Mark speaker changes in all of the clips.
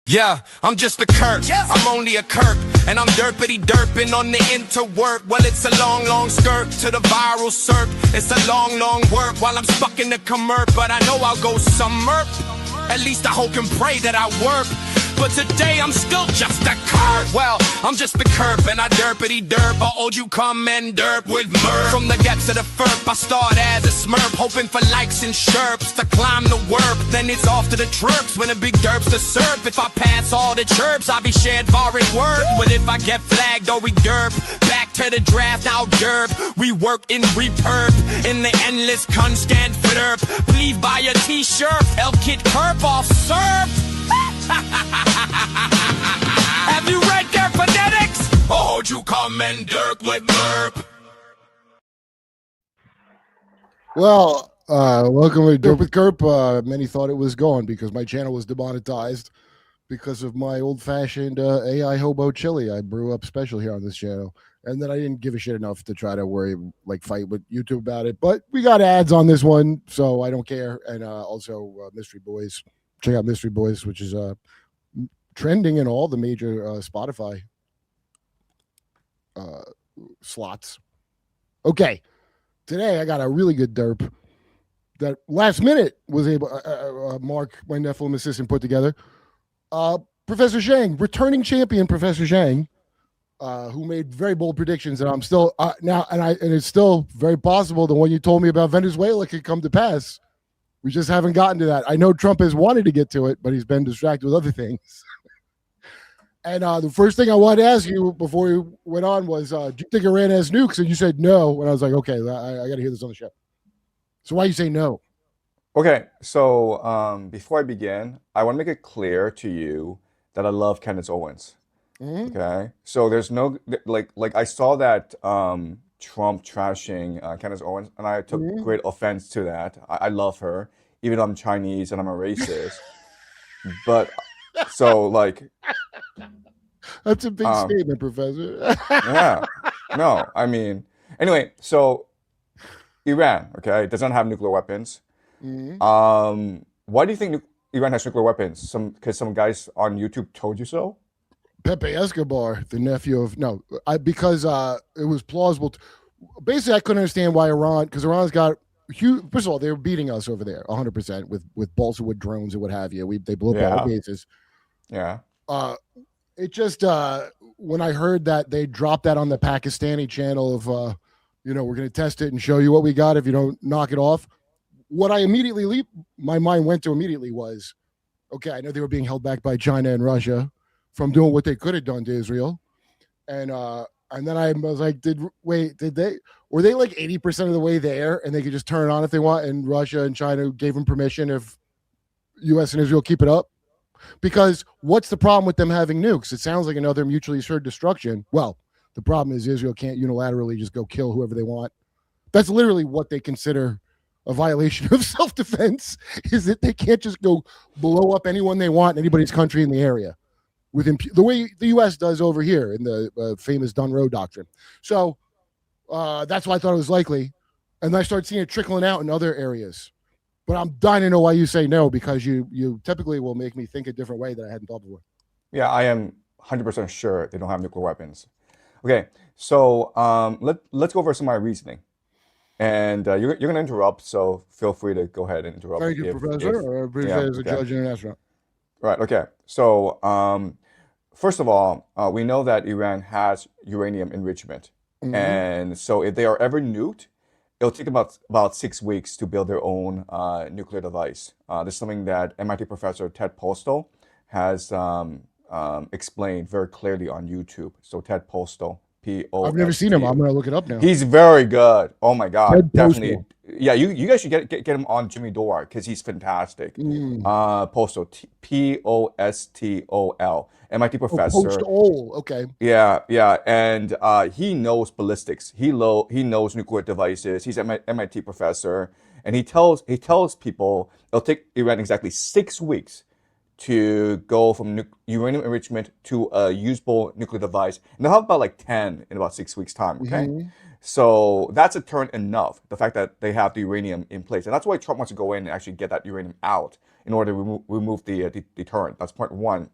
Speaker 1: Yeah, I'm just a Kurp. I'm only a Kurp, and I'm derpity derping on the interwork. Well, it's a long, long skirt to the viral circ. It's a long, long work while I'm stuck in the commerp, but I know I'll go summer. At least I hope and pray that I work. But today I'm still just a Kurp. Well, I'm just a Kurp and I derpity derp. I owed you come and derp with Merp. From the gaps of the FERP, I start as a smurp, hoping for likes and chirps to climb the warp. Then it's off to the chirps when a big derp's to surf. If I pass all the chirps, I'll be shared foreign word. But if I get flagged or we derp, back to the draft, now derp. We work in repurp in the endless constant derp. Please buy a t-shirt, help kid Kurp off surf. Have you read Derp Phonetics? Oh, you come and Derp with Derp.
Speaker 2: Well, welcome to Derp with Kurp. Many thought it was gone because my channel was demonetized because of my old-fashioned AI hobo chili I brew up special here on this channel. And then I didn't give a shit enough to try to fight with YouTube about it. But we got ads on this one, so I don't care. And also Mystery Boys. Check out Mystery Boys, which is trending in all the major Spotify slots. Okay, today I got a really good derp that last minute was able Mark, my Nephilim assistant, put together. Professor Jiang, returning champion Professor Jiang, who made very bold predictions, and I'm still now, and it's still very possible the one you told me about Venezuela could come to pass. We just haven't gotten to that. I know Trump has wanted to get to it, but he's been distracted with other things. And the first thing I wanted to ask you before we went on was, do you think Iran has nukes? And you said no. And I was like, okay, I got to hear this on the show. So why you say no?
Speaker 3: Okay, so before I begin, I want to make it clear to you that I love Candace Owens.
Speaker 2: Mm-hmm.
Speaker 3: Okay, so there's no like I saw that Trump trashing Candace Owens, and I took great offense to that. I love her, even though I'm Chinese and I'm a racist. But so
Speaker 2: that's a big statement, Professor.
Speaker 3: Yeah, no, I mean, anyway, so Iran, okay, doesn't have nuclear weapons. Why do you think Iran has nuclear weapons? Because some guys on YouTube told you so?
Speaker 2: Pepe Escobar, the nephew of because it was plausible. Basically, I couldn't understand why Iran, because Iran's got huge. First of all, they were beating us over there 100% with balsa wood drones and what have you. They blew up all the bases.
Speaker 3: Yeah.
Speaker 2: It just when I heard that they dropped that on the Pakistani channel of we're going to test it and show you what we got if you don't knock it off. What I my mind went to immediately was, okay, I know they were being held back by China and Russia from doing what they could have done to Israel. And then I was like, were they like 80% of the way there and they could just turn it on if they want, and Russia and China gave them permission if US and Israel keep it up? Because what's the problem with them having nukes? It sounds like another mutually assured destruction. Well, the problem is Israel can't unilaterally just go kill whoever they want. That's literally what they consider a violation of self-defense, is that they can't just go blow up anyone they want in anybody's country in the area, the way the U.S. does over here in the famous Dunroe Doctrine. So that's why I thought it was likely. And then I started seeing it trickling out in other areas. But I'm dying to know why you say no, because you typically will make me think a different way that I hadn't thought before.
Speaker 3: Yeah, I am 100% sure they don't have nuclear weapons. Okay, so let's go over some of my reasoning. And you're going to interrupt, so feel free to go ahead and interrupt.
Speaker 2: Thank you, Professor. As a judge and an astronaut.
Speaker 3: Right, okay. So first of all, we know that Iran has uranium enrichment. And so if they are ever nuked, it'll take about 6 weeks to build their own nuclear device. This is something that MIT professor Ted Postal has explained very clearly on YouTube. So Ted Postal, P-O-S-T.
Speaker 2: I've never seen him. I'm going to look it up now.
Speaker 3: He's very good. Oh my God,
Speaker 2: Ted
Speaker 3: definitely.
Speaker 2: Postal.
Speaker 3: Yeah, you guys should get him on Jimmy Dore because he's fantastic. Postal, P-O-S-T-O-L, MIT professor.
Speaker 2: Postal, okay.
Speaker 3: Yeah, and he knows ballistics. He knows nuclear devices. He's an MIT professor, and he tells people it'll take Iran exactly 6 weeks to go from uranium enrichment to a usable nuclear device. And they'll have about like 10 in about 6 weeks' time, okay? So that's a turn enough, the fact that they have the uranium in place. And that's why Trump wants to go in and actually get that uranium out in order to remove the deterrent. That's point one.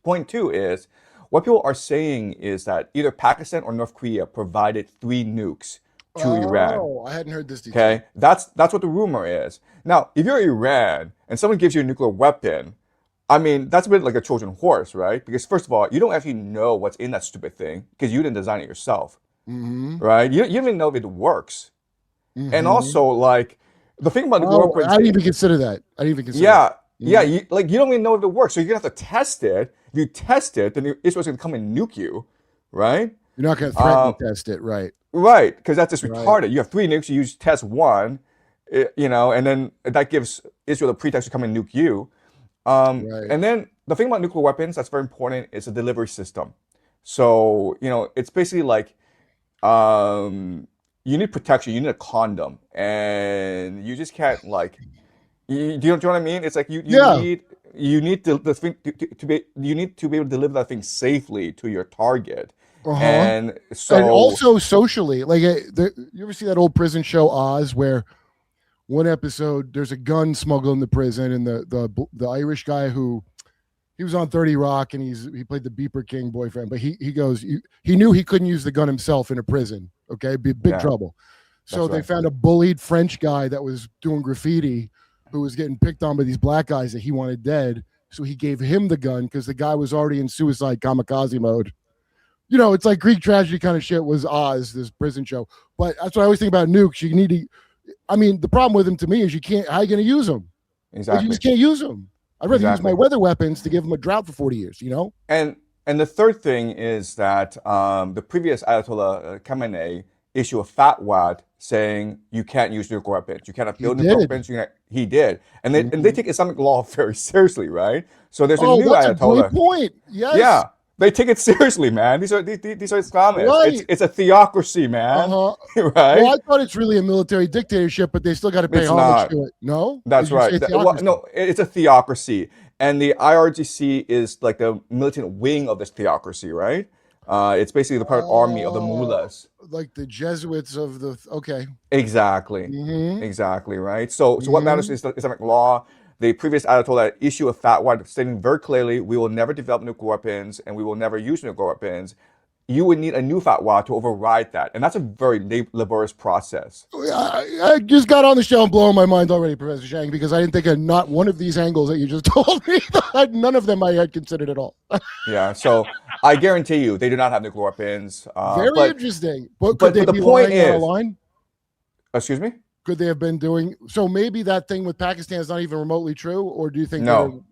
Speaker 3: Point two is what people are saying is that either Pakistan or North Korea provided 3 nukes to Iran.
Speaker 2: Oh, I hadn't heard this detail.
Speaker 3: Okay, that's what the rumor is. Now, if you're Iran and someone gives you a nuclear weapon, I mean, that's a bit like a Trojan horse, right? Because first of all, you don't actually know what's in that stupid thing because you didn't design it yourself,
Speaker 2: Mm-hmm.
Speaker 3: right? You don't even know if it works. And
Speaker 2: Mm-hmm.
Speaker 3: also, like, the thing about nuclear
Speaker 2: Oh,
Speaker 3: weapons,
Speaker 2: I didn't even consider that. I didn't even consider
Speaker 3: yeah,
Speaker 2: that.
Speaker 3: yeah,
Speaker 2: Mhm.
Speaker 3: you don't even know if it works, so you're gonna have to test it. If you test it, then Israel's gonna come and nuke you, right?
Speaker 2: You're not going to
Speaker 3: Um,
Speaker 2: threaten test it, right?
Speaker 3: right, because that's just
Speaker 2: Right.
Speaker 3: retarded. You have 3 nukes, you use test one, and then that gives Israel the pretext to come and nuke you.
Speaker 2: Right.
Speaker 3: And then the thing about nuclear weapons that's very important is the delivery system. So, it's basically like you need protection, you need a condom, and you just can't like do you know what I mean? It's like
Speaker 2: Yeah.
Speaker 3: you need the thing to be you need to be able to deliver that thing safely to your target.
Speaker 2: Uh-huh.
Speaker 3: And
Speaker 2: And
Speaker 3: so
Speaker 2: also socially, like you ever see that old prison show Oz, where one episode there's a gun smuggled in the prison, and the Irish guy who he was on 30 Rock, and he played the Beeper King boyfriend, but he goes he knew he couldn't use the gun himself in a prison. Okay, big
Speaker 3: yeah,
Speaker 2: trouble. So
Speaker 3: that's
Speaker 2: they
Speaker 3: right.
Speaker 2: found a bullied French guy that was doing graffiti, who was getting picked on by these black guys that he wanted dead. So he gave him the gun because the guy was already in suicide kamikaze mode. It's like Greek tragedy kind of shit was Oz, this prison show. But that's what I always think about nukes. You need to, I mean, the problem with them to me is you can't, how are you going to use them? Like, you
Speaker 3: Exactly.
Speaker 2: just can't use them. I'd rather use my
Speaker 3: Exactly.
Speaker 2: weather weapons to give them a drought for 40 years.
Speaker 3: And the third thing is that the previous Ayatollah Khamenei issued a fatwa saying you can't use nuclear weapons, you cannot
Speaker 2: He
Speaker 3: build nuclear
Speaker 2: did.
Speaker 3: weapons. He did, and they
Speaker 2: Mhm.
Speaker 3: take Islamic law very seriously, right? So there's a
Speaker 2: Oh,
Speaker 3: new
Speaker 2: that's a great
Speaker 3: Ayatollah.
Speaker 2: point. Yes.
Speaker 3: Yeah, they take it seriously, man. These are Islamists. It's
Speaker 2: Right.
Speaker 3: it's a theocracy, man,
Speaker 2: Uh-huh. Well,
Speaker 3: right?
Speaker 2: I thought it's really a military dictatorship, but they still got to pay
Speaker 3: It's
Speaker 2: homage
Speaker 3: not.
Speaker 2: to it. No? Did
Speaker 3: That's
Speaker 2: you
Speaker 3: right.
Speaker 2: say
Speaker 3: Well,
Speaker 2: theocracy?
Speaker 3: no, it's a theocracy, and the IRGC is like the militant wing of this theocracy, right? It's basically the part army of the
Speaker 2: Oh,
Speaker 3: mullahs.
Speaker 2: like the Jesuits of the, okay.
Speaker 3: Exactly,
Speaker 2: Mm-hmm.
Speaker 3: exactly, right? So what matters
Speaker 2: Mm-hmm.
Speaker 3: is the Islamic law. The previous Ayatollah issued a fatwa stating very clearly, we will never develop nuclear weapons and we will never use nuclear weapons. You would need a new fatwa to override that, and that's a very laborious process.
Speaker 2: I just got on the show and blowing my mind already, Professor Jiang, because I didn't think of not one of these angles that you just told me. None of them I had considered at all.
Speaker 3: Yeah, so I guarantee you they do not have nuclear weapons.
Speaker 2: Very
Speaker 3: But
Speaker 2: interesting. But could
Speaker 3: but
Speaker 2: they
Speaker 3: but the
Speaker 2: be
Speaker 3: point
Speaker 2: lying out of
Speaker 3: is,
Speaker 2: line?
Speaker 3: excuse me?
Speaker 2: Could they have been doing so? Maybe that thing with Pakistan is not even remotely true, or do you think they're?
Speaker 3: No,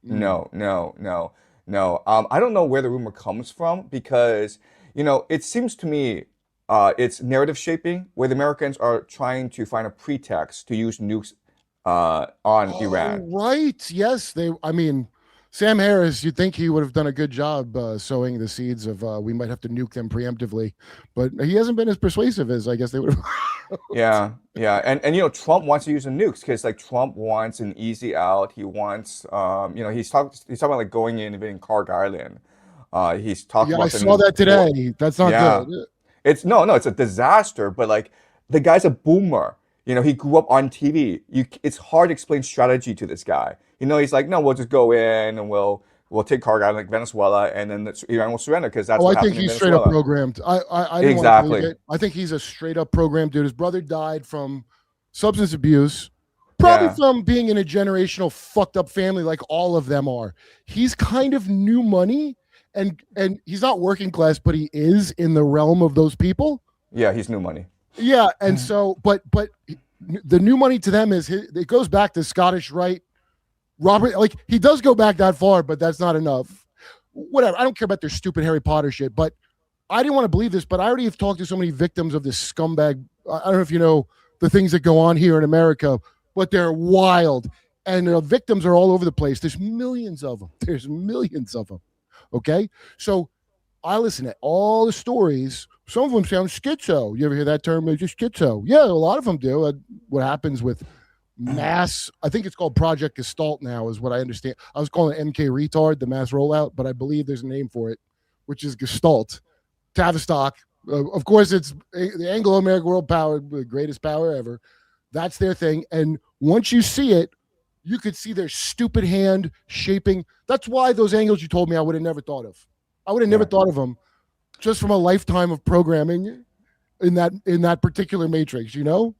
Speaker 2: Mm,
Speaker 3: no, no, no, no. I don't know where the rumor comes from because, it seems to me it's narrative shaping where the Americans are trying to find a pretext to use nukes on
Speaker 2: oh,
Speaker 3: Iran.
Speaker 2: right. Yes, they. I mean, Sam Harris. You'd think he would have done a good job sowing the seeds of we might have to nuke them preemptively, but he hasn't been as persuasive as I guess they would have.
Speaker 3: Yeah, yeah, and Trump wants to use the nukes because like Trump wants an easy out. He wants he's talking about like going in and invading Karg Island. He's talking
Speaker 2: Yeah, I
Speaker 3: about
Speaker 2: saw
Speaker 3: sending
Speaker 2: that today. That's not
Speaker 3: yeah.
Speaker 2: good.
Speaker 3: It's no, it's a disaster. But like the guy's a boomer. He grew up on TV. It's hard to explain strategy to this guy. He's like, no, we'll just go in and we'll take Karg Island like Venezuela, and then Iran will surrender because that's
Speaker 2: Oh, I
Speaker 3: what
Speaker 2: think
Speaker 3: happened in
Speaker 2: he's straight up
Speaker 3: Venezuela.
Speaker 2: programmed. I didn't want to believe
Speaker 3: Exactly.
Speaker 2: it. I think he's a straight up programmed dude. His brother died from substance abuse, probably
Speaker 3: Yeah.
Speaker 2: from being in a generational fucked up family like all of them are. He's kind of new money, and he's not working class, but he is in the realm of those people.
Speaker 3: Yeah, he's new money.
Speaker 2: Yeah, and so, but the new money to them is it goes back to Scottish Rite. Robert, like he does go back that far, but that's not enough. Whatever. I don't care about their stupid Harry Potter shit, but I didn't want to believe this, but I already have talked to so many victims of this scumbag. I don't know if you know the things that go on here in America, but they're wild. And the victims are all over the place. There's millions of them. There's millions of them. Okay. So I listen to all the stories. Some of them sound schizo. You ever hear that term? It's just schizo. Yeah, a lot of them do. What happens with mass, I think it's called Project Gestalt now, is what I understand. I was calling it MK Retard, the mass rollout, but I believe there's a name for it, which is Gestalt. Tavistock. Of course, it's the Anglo-American world power, the greatest power ever. That's their thing. And once you see it, you could see their stupid hand shaping. That's why those angles you told me I would have never thought of. I would have never thought of them just from a lifetime of programming in that particular matrix, you know?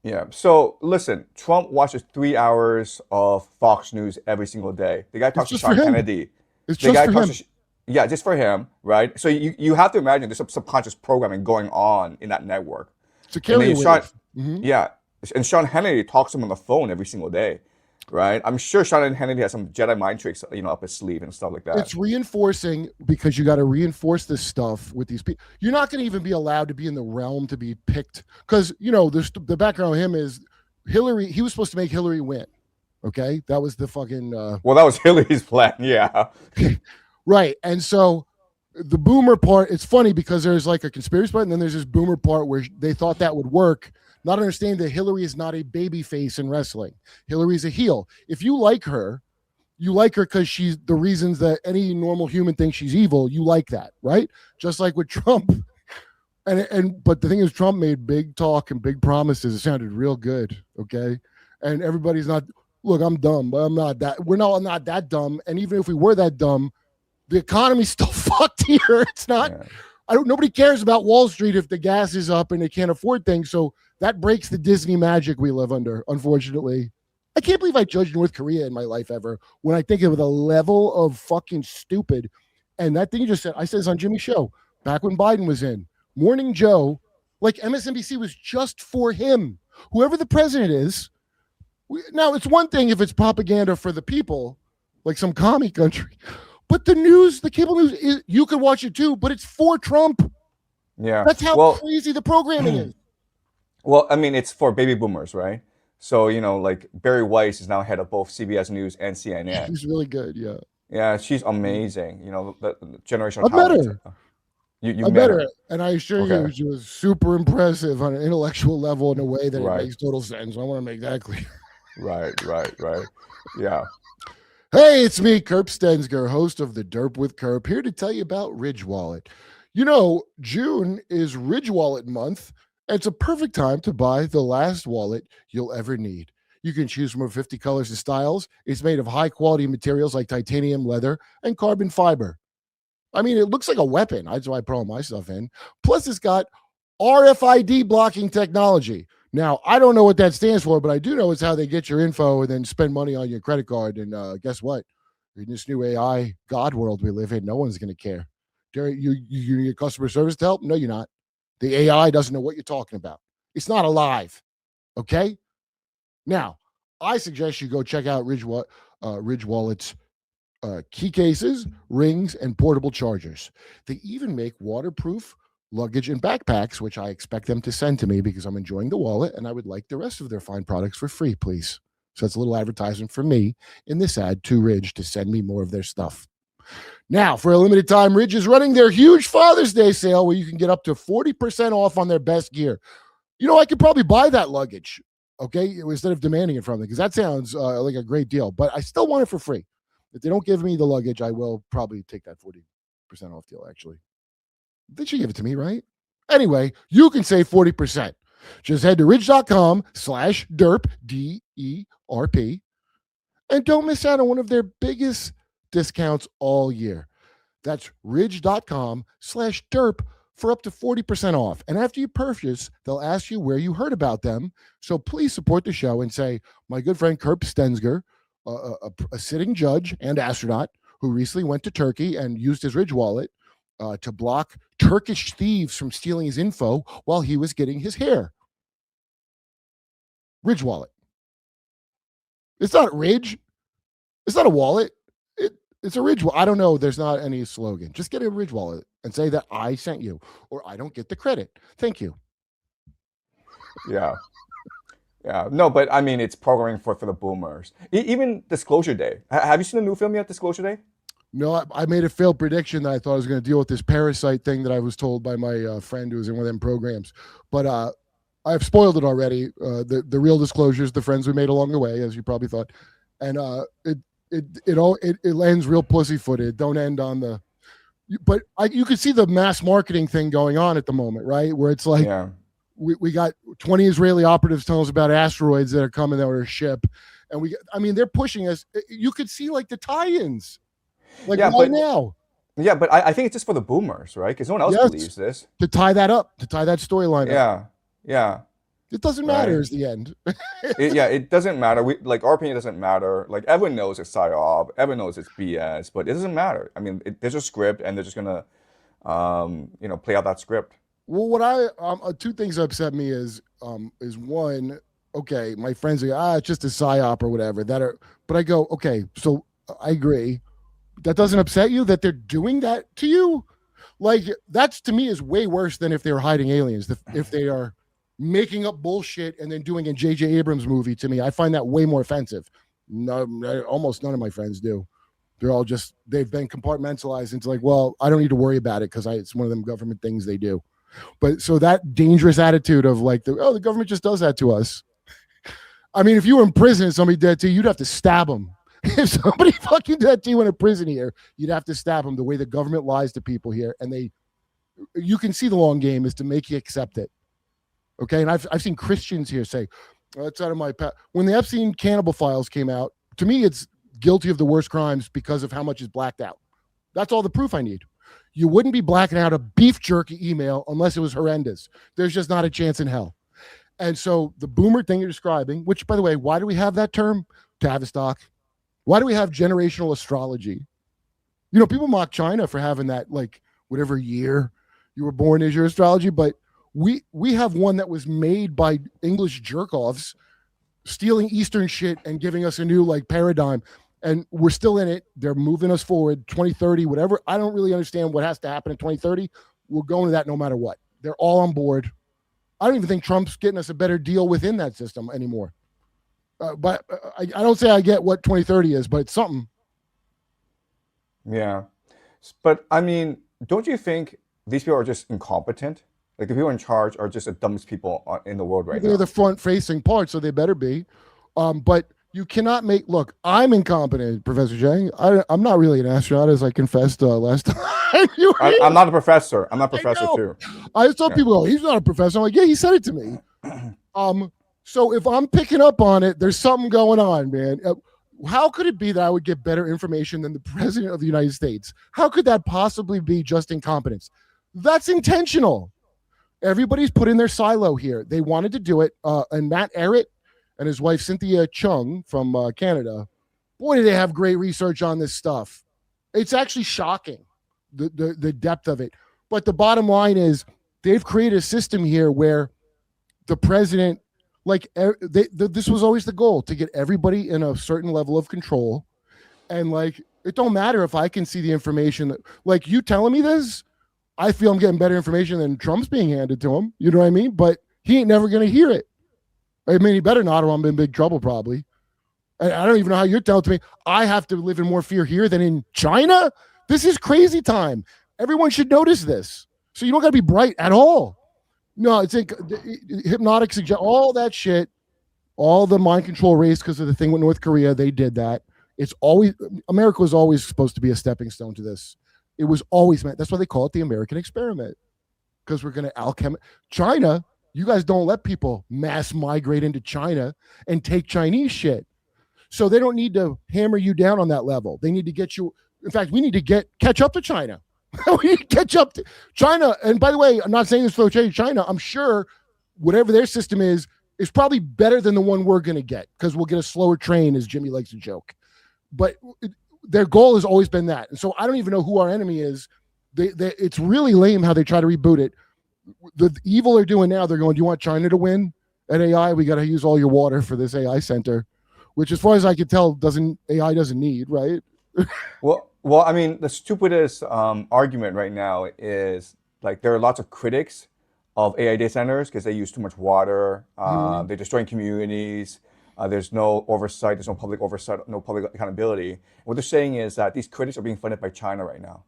Speaker 3: Yeah. So listen, Trump watches 3 hours of Fox News every single day. The guy talks to
Speaker 2: just for
Speaker 3: Sean
Speaker 2: him.
Speaker 3: Kennedy.
Speaker 2: It's
Speaker 3: The
Speaker 2: just
Speaker 3: guy
Speaker 2: for
Speaker 3: talks
Speaker 2: him.
Speaker 3: to, yeah, just for him, right? So you have to imagine there's some subconscious programming going on in that network.
Speaker 2: It's a
Speaker 3: And
Speaker 2: carrier
Speaker 3: then Sean,
Speaker 2: wave.
Speaker 3: yeah, and Sean Hannity talks to him on the phone every single day, right? I'm sure Sean Hannity has some Jedi mind tricks, up his sleeve and stuff like that.
Speaker 2: It's reinforcing because you got to reinforce this stuff with these people. You're not going to even be allowed to be in the realm to be picked because, the background of him is Hillary. He was supposed to make Hillary win. Okay. That was the fucking.
Speaker 3: Well, that was Hillary's plan. Yeah.
Speaker 2: Right. And so the boomer part, it's funny because there's like a conspiracy part, and then there's this boomer part where they thought that would work. Not understanding that Hillary is not a baby face in wrestling. Hillary's a heel. If you like her because she's the reasons that any normal human thinks she's evil. You like that, right? Just like with Trump. But the thing is, Trump made big talk and big promises. It sounded real good. Okay. And everybody's not, look, I'm dumb, but I'm not that. We're not that dumb. And even if we were that dumb, the economy's still fucked here. It's not, nobody cares about Wall Street if the gas is up and they can't afford things. So that breaks the Disney magic we live under, unfortunately. I can't believe I judged North Korea in my life ever when I think of the level of fucking stupid. And that thing you just said, I said this on Jimmy's show back when Biden was in. Morning Joe, like MSNBC was just for him. Whoever the president is. Now, it's one thing if it's propaganda for the people, like some commie country. But the news, the cable news, you can watch it too, but it's for Trump.
Speaker 3: Yeah.
Speaker 2: That's how crazy the programming is.
Speaker 3: Well, I mean, it's for baby boomers, right? So, like Barry Weiss is now head of both CBS News and CNN.
Speaker 2: She's really good, yeah.
Speaker 3: Yeah, she's amazing. The generational
Speaker 2: I met
Speaker 3: talent.
Speaker 2: her.
Speaker 3: You
Speaker 2: met her, and I assure you,
Speaker 3: Okay.
Speaker 2: she was super impressive on an intellectual level in a way that
Speaker 3: Right.
Speaker 2: it makes total sense. I want to make that clear.
Speaker 3: Right. Yeah.
Speaker 2: Hey, it's me, Kurp Stensger, host of the Derp with Kurp, here to tell you about Ridge Wallet. June is Ridge Wallet month. It's a perfect time to buy the last wallet you'll ever need. You can choose from over 50 colors and styles. It's made of high-quality materials like titanium, leather, and carbon fiber. I mean, it looks like a weapon. That's why I put all my stuff in. Plus, it's got RFID blocking technology. Now, I don't know what that stands for, but I do know it's how they get your info and then spend money on your credit card. And guess what? In this new AI God world we live in, no one's going to care. You need customer service to help? No, you're not. The AI doesn't know what you're talking about. It's not alive. Okay? Now, I suggest you go check out Ridge Wallet's key cases, rings, and portable chargers. They even make waterproof luggage and backpacks, which I expect them to send to me because I'm enjoying the wallet and I would like the rest of their fine products for free, please. So it's a little advertisement from me in this ad to Ridge to send me more of their stuff. Now, for a limited time, Ridge is running their huge Father's Day sale where you can get up to 40% off on their best gear. I could probably buy that luggage, okay, instead of demanding it from them because that sounds like a great deal, but I still want it for free. If they don't give me the luggage, I will probably take that 40% off deal, actually. They should give it to me, right? Anyway, you can save 40%. Just head to ridge.com/derp, DERP, and don't miss out on one of their biggest discounts all year. That's ridge.com/derp for up to 40% off. And after you purchase, they'll ask you where you heard about them. So please support the show and say, my good friend Kurp Stensger, a sitting judge and astronaut who recently went to Turkey and used his Ridge wallet to block Turkish thieves from stealing his info while he was getting his hair. Ridge wallet. It's not Ridge. It's not a wallet. It's a Ridge wallet. I don't know. There's not any slogan. Just get a Ridge wallet and say that I sent you or I don't get the credit. Thank you.
Speaker 3: Yeah. No, but I mean, it's programming for the boomers. Even Disclosure Day. Have you seen the new film yet, Disclosure Day?
Speaker 2: No, I made a failed prediction that I thought I was going to deal with this parasite thing that I was told by my friend who was in one of them programs. But I've spoiled it already. The real disclosures, the friends we made along the way, as you probably thought. And it ends real pussyfooted. Don't end on the. But you could see the mass marketing thing going on at the moment, right? Where it's like we got 20 Israeli operatives telling us about asteroids that are coming that are a ship, and I mean, they're pushing us. You could see like the tie-ins, like
Speaker 3: Yeah,
Speaker 2: why
Speaker 3: but
Speaker 2: now?
Speaker 3: yeah, but I think it's just for the boomers, right? Because no one else
Speaker 2: Yes,
Speaker 3: believes this.
Speaker 2: to tie that up, to tie that storyline up.
Speaker 3: Yeah, yeah,
Speaker 2: It doesn't matter
Speaker 3: right.
Speaker 2: is the end.
Speaker 3: Yeah, it doesn't matter. We like our opinion doesn't matter. Like everyone knows it's psyop, everyone knows it's BS, but it doesn't matter. I mean, there's a script, and they're just gonna, play out that script.
Speaker 2: Well, what I two things that upset me is one, okay, my friends are it's just a psyop or whatever but I go, okay, so I agree. That doesn't upset you that they're doing that to you? Like that's to me is way worse than if they're hiding aliens. If they are making up bullshit and then doing a J.J. Abrams movie, to me, I find that way more offensive. No, almost none of my friends do. They're all they've been compartmentalized into like, well, I don't need to worry about it because it's one of them government things they do. But so that dangerous attitude of like, the government just does that to us. I mean, if you were in prison and somebody did that to you, you'd have to stab them. If somebody fucking did that to you in a prison here, you'd have to stab them the way the government lies to people here. And you can see the long game is to make you accept it. Okay. And I've seen Christians here say, it's out of my past. When the Epstein cannibal files came out, to me, it's guilty of the worst crimes because of how much is blacked out. That's all the proof I need. You wouldn't be blacking out a beef jerky email unless it was horrendous. There's just not a chance in hell. And so the boomer thing you're describing, which by the way, why do we have that term? Tavistock. Why do we have generational astrology? You know, people mock China for having that, like whatever year you were born is your astrology, but we have one that was made by English jerk-offs stealing Eastern shit and giving us a new like paradigm. And we're still in it. They're moving us forward 2030, whatever. I don't really understand what has to happen in 2030. We're going to that no matter what. They're all on board. I don't even think Trump's getting us a better deal within that system anymore. But I don't say I get what 2030 is, but it's something.
Speaker 3: Yeah, but I mean, don't you think these people are just incompetent? Like the people in charge are just the dumbest people in the world right now.
Speaker 2: They're the front-facing part, so they better be. But you cannot look, I'm incompetent, Professor Jiang. I'm not really an astronaut, as I confessed last time.
Speaker 3: I'm not a professor. I'm not a professor too.
Speaker 2: I saw people go, he's not a professor. I'm like, yeah, he said it to me. So if I'm picking up on it, there's something going on, man. How could it be that I would get better information than the president of the United States? How could that possibly be just incompetence? That's intentional. Everybody's put in their silo here. They wanted to do it. And Matt Ehret and his wife, Cynthia Chung from Canada, boy, do they have great research on this stuff. It's actually shocking, the depth of it. But the bottom line is they've created a system here where the president, this was always the goal, to get everybody in a certain level of control. And like, it don't matter if I can see the information that, like, you telling me this, I feel I'm getting better information than Trump's being handed to him. You know what I mean? But he ain't never going to hear it. I mean, he better not, or I'm in big trouble probably. And I don't even know how you're telling me I have to live in more fear here than in China. This is crazy time. Everyone should notice this. So you don't got to be bright at all. No, it's like hypnotic suggest all that shit, all the mind control race because of the thing with North Korea. They did that. It's always, America was always supposed to be a stepping stone to this. It was always meant. That's why they call it the American experiment, because we're going to China. You guys don't let people mass migrate into China and take Chinese shit. So they don't need to hammer you down on that level. They need to get you. In fact, we need to catch up to China. We need to catch up to China. And by the way, I'm not saying this for China. I'm sure whatever their system is probably better than the one we're going to get, because we'll get a slower train, as Jimmy likes to joke. But their goal has always been that. And so I don't even know who our enemy is. It's really lame how they try to reboot it. The evil they're doing now, they're going, do you want China to win at AI? We got to use all your water for this AI center, which as far as I can tell, AI doesn't need, right?
Speaker 3: Well, I mean, the stupidest argument right now is like there are lots of critics of AI data centers because they use too much water. They're destroying communities. There's no oversight. There's no public oversight, no public accountability. What they're saying is that these critics are being funded by China right now.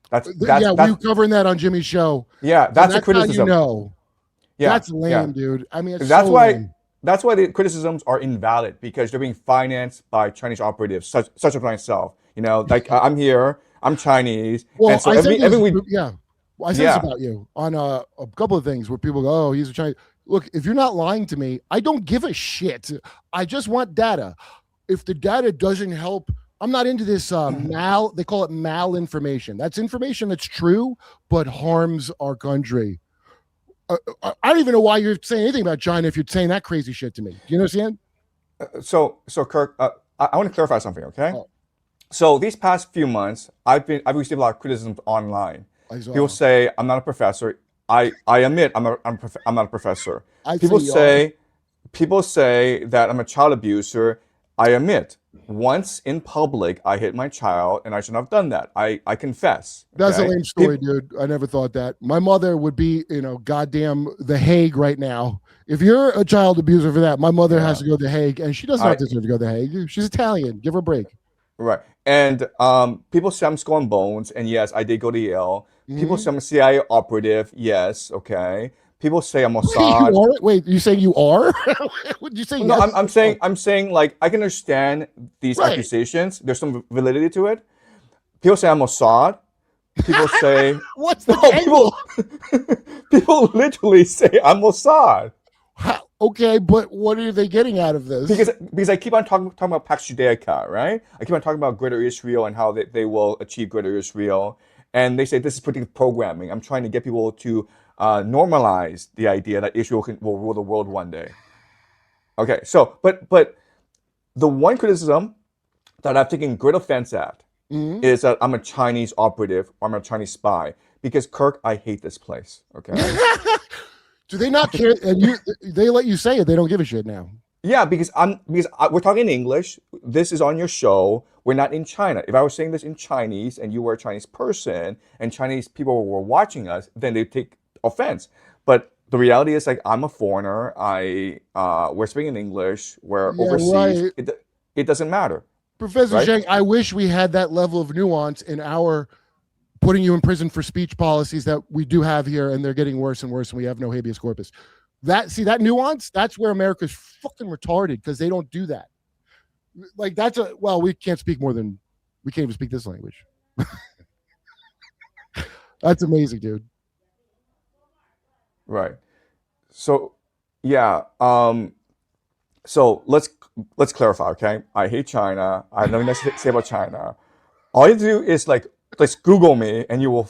Speaker 3: That's
Speaker 2: we were covering that on Jimmy's show.
Speaker 3: Yeah, that's a criticism.
Speaker 2: How you know. Yeah, that's lame, dude. I mean,
Speaker 3: that's
Speaker 2: so
Speaker 3: why.
Speaker 2: Lame.
Speaker 3: That's why the criticisms are invalid, because they're being financed by Chinese operatives, such as myself. You know, like I'm here, I'm Chinese.
Speaker 2: Well,
Speaker 3: and so
Speaker 2: I said this about you on a couple of things where people go, "Oh, he's a Chinese." Look, if you're not lying to me, I don't give a shit. I just want data. If the data doesn't help, I'm not into this they call it malinformation. That's information that's true, but harms our country. I don't even know why you're saying anything about China if you're saying that crazy shit to me. Do you understand?
Speaker 3: So Kirk, I want to clarify something, okay?
Speaker 2: Oh,
Speaker 3: So these past few months, I've received a lot of criticisms online.
Speaker 2: I saw.
Speaker 3: People say I'm not a professor. I admit I'm not a professor.
Speaker 2: I'd
Speaker 3: People
Speaker 2: say you are.
Speaker 3: say people say that I'm a child abuser. I admit once in public I hit my child and I shouldn't have done that. I confess.
Speaker 2: That's a
Speaker 3: Okay?
Speaker 2: lame story, dude. I never thought that. My mother would be, goddamn The Hague right now. If you're a child abuser for that, my mother has to go to The Hague, and she does not deserve to go to The Hague. She's Italian. Give her a break.
Speaker 3: Right. And people say I'm skull and bones, and yes, I did go to Yale. People
Speaker 2: Mhm.
Speaker 3: say I'm a CIA operative. Yes, okay. People say I'm
Speaker 2: Wait,
Speaker 3: Mossad.
Speaker 2: you are? Wait, you saying you are? Would you say
Speaker 3: No,
Speaker 2: yes?
Speaker 3: I'm saying like I can understand these
Speaker 2: Right.
Speaker 3: accusations. There's some validity to it. People say I'm Mossad. People say
Speaker 2: What's the
Speaker 3: no.
Speaker 2: angle?
Speaker 3: People literally say I'm Mossad
Speaker 2: Okay, but what are they getting out of this?
Speaker 3: because I keep on talking about Pax Judaica, right? I keep on talking about Greater Israel and how they will achieve Greater Israel, and they say this is predictive programming. I'm trying to get people to normalize the idea that Israel will rule the world one day. Okay, so but the one criticism that I've taken great offense at
Speaker 2: Mhm.
Speaker 3: is that I'm a Chinese operative or I'm a Chinese spy. Because Kirk, I hate this place. Okay.
Speaker 2: Do they not care? And they let you say it. They don't give a shit now.
Speaker 3: Yeah, we're talking in English. This is on your show. We're not in China. If I was saying this in Chinese and you were a Chinese person and Chinese people were watching us, then they take offense. But the reality is, like, I'm a foreigner. We're speaking English. We're
Speaker 2: Yeah,
Speaker 3: overseas.
Speaker 2: right.
Speaker 3: It doesn't matter,
Speaker 2: Professor
Speaker 3: right?
Speaker 2: Jiang, I wish we had that level of nuance in our putting you in prison for speech policies that we do have here, and they're getting worse and worse, and we have no habeas corpus. That nuance, that's where America's fucking retarded, because they don't do that. Like, we can't speak we can't even speak this language. That's amazing, dude.
Speaker 3: Right. So, yeah. So let's clarify, okay? I hate China. I have nothing to say about China. All you do is like Google me, and you will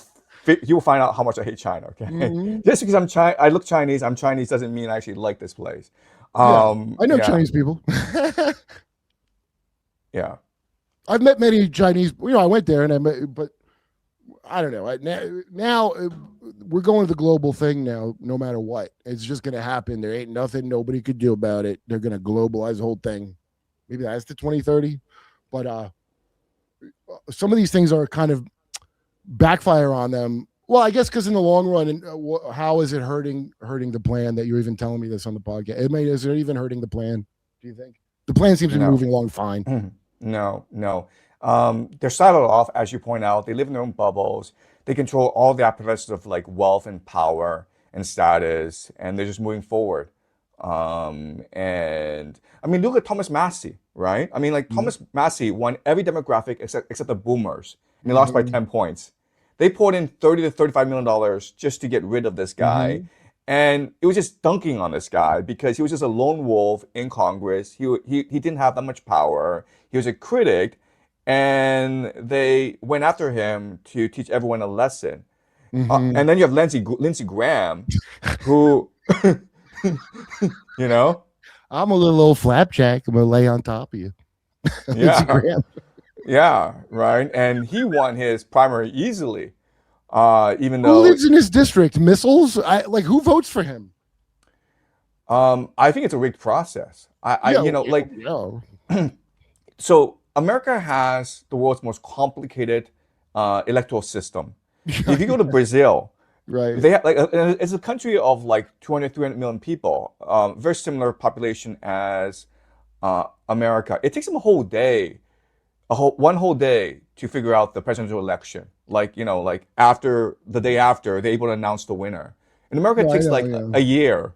Speaker 3: find out how much I hate China. Okay,
Speaker 2: Mhm.
Speaker 3: just because I look Chinese, I'm Chinese doesn't mean I actually like this place.
Speaker 2: Yeah, I know
Speaker 3: Yeah,
Speaker 2: Chinese people.
Speaker 3: yeah,
Speaker 2: I've met many Chinese. I went there, but I don't know. Now we're going to the global thing now. No matter what, it's just going to happen. There ain't nothing nobody could do about it. They're going to globalize the whole thing. Maybe that's the 2030. But some of these things are kind of backfire on them. Well, I guess because in the long run, and how is it hurting the plan that you're even telling me this on the podcast? Is it even hurting the plan? Do you think the plan seems to be
Speaker 3: no,
Speaker 2: moving along fine?
Speaker 3: no. They're siloed off, as you point out. They live in their own bubbles. They control all the apparatus of like wealth and power and status, and they're just moving forward. And I mean, look at Thomas Massey, right? I mean, like Thomas Massey won every demographic except the boomers, and he lost by 10 points. They poured in $30 to $35 million just to get rid of this guy. And it was just dunking on this guy because he was just a lone wolf in Congress. He didn't have that much power. He was a critic, and they went after him to teach everyone a lesson. And then you have Lindsey Graham, who, you know,
Speaker 2: I'm a little old flapjack. I'm gonna lay on top of you.
Speaker 3: yeah, yeah, right. And he won his primary easily, even
Speaker 2: Who
Speaker 3: though
Speaker 2: lives in his district? Missiles? Who votes for him?
Speaker 3: I think it's a rigged process.
Speaker 2: Yeah.
Speaker 3: So America has the world's most complicated electoral system. If you go to Brazil,
Speaker 2: Right.
Speaker 3: they have it's a country of like 200, 300 million people, very similar population as America. It takes them one whole day to figure out the presidential election. Like after the day after, they're able to announce the winner. In America, it takes a year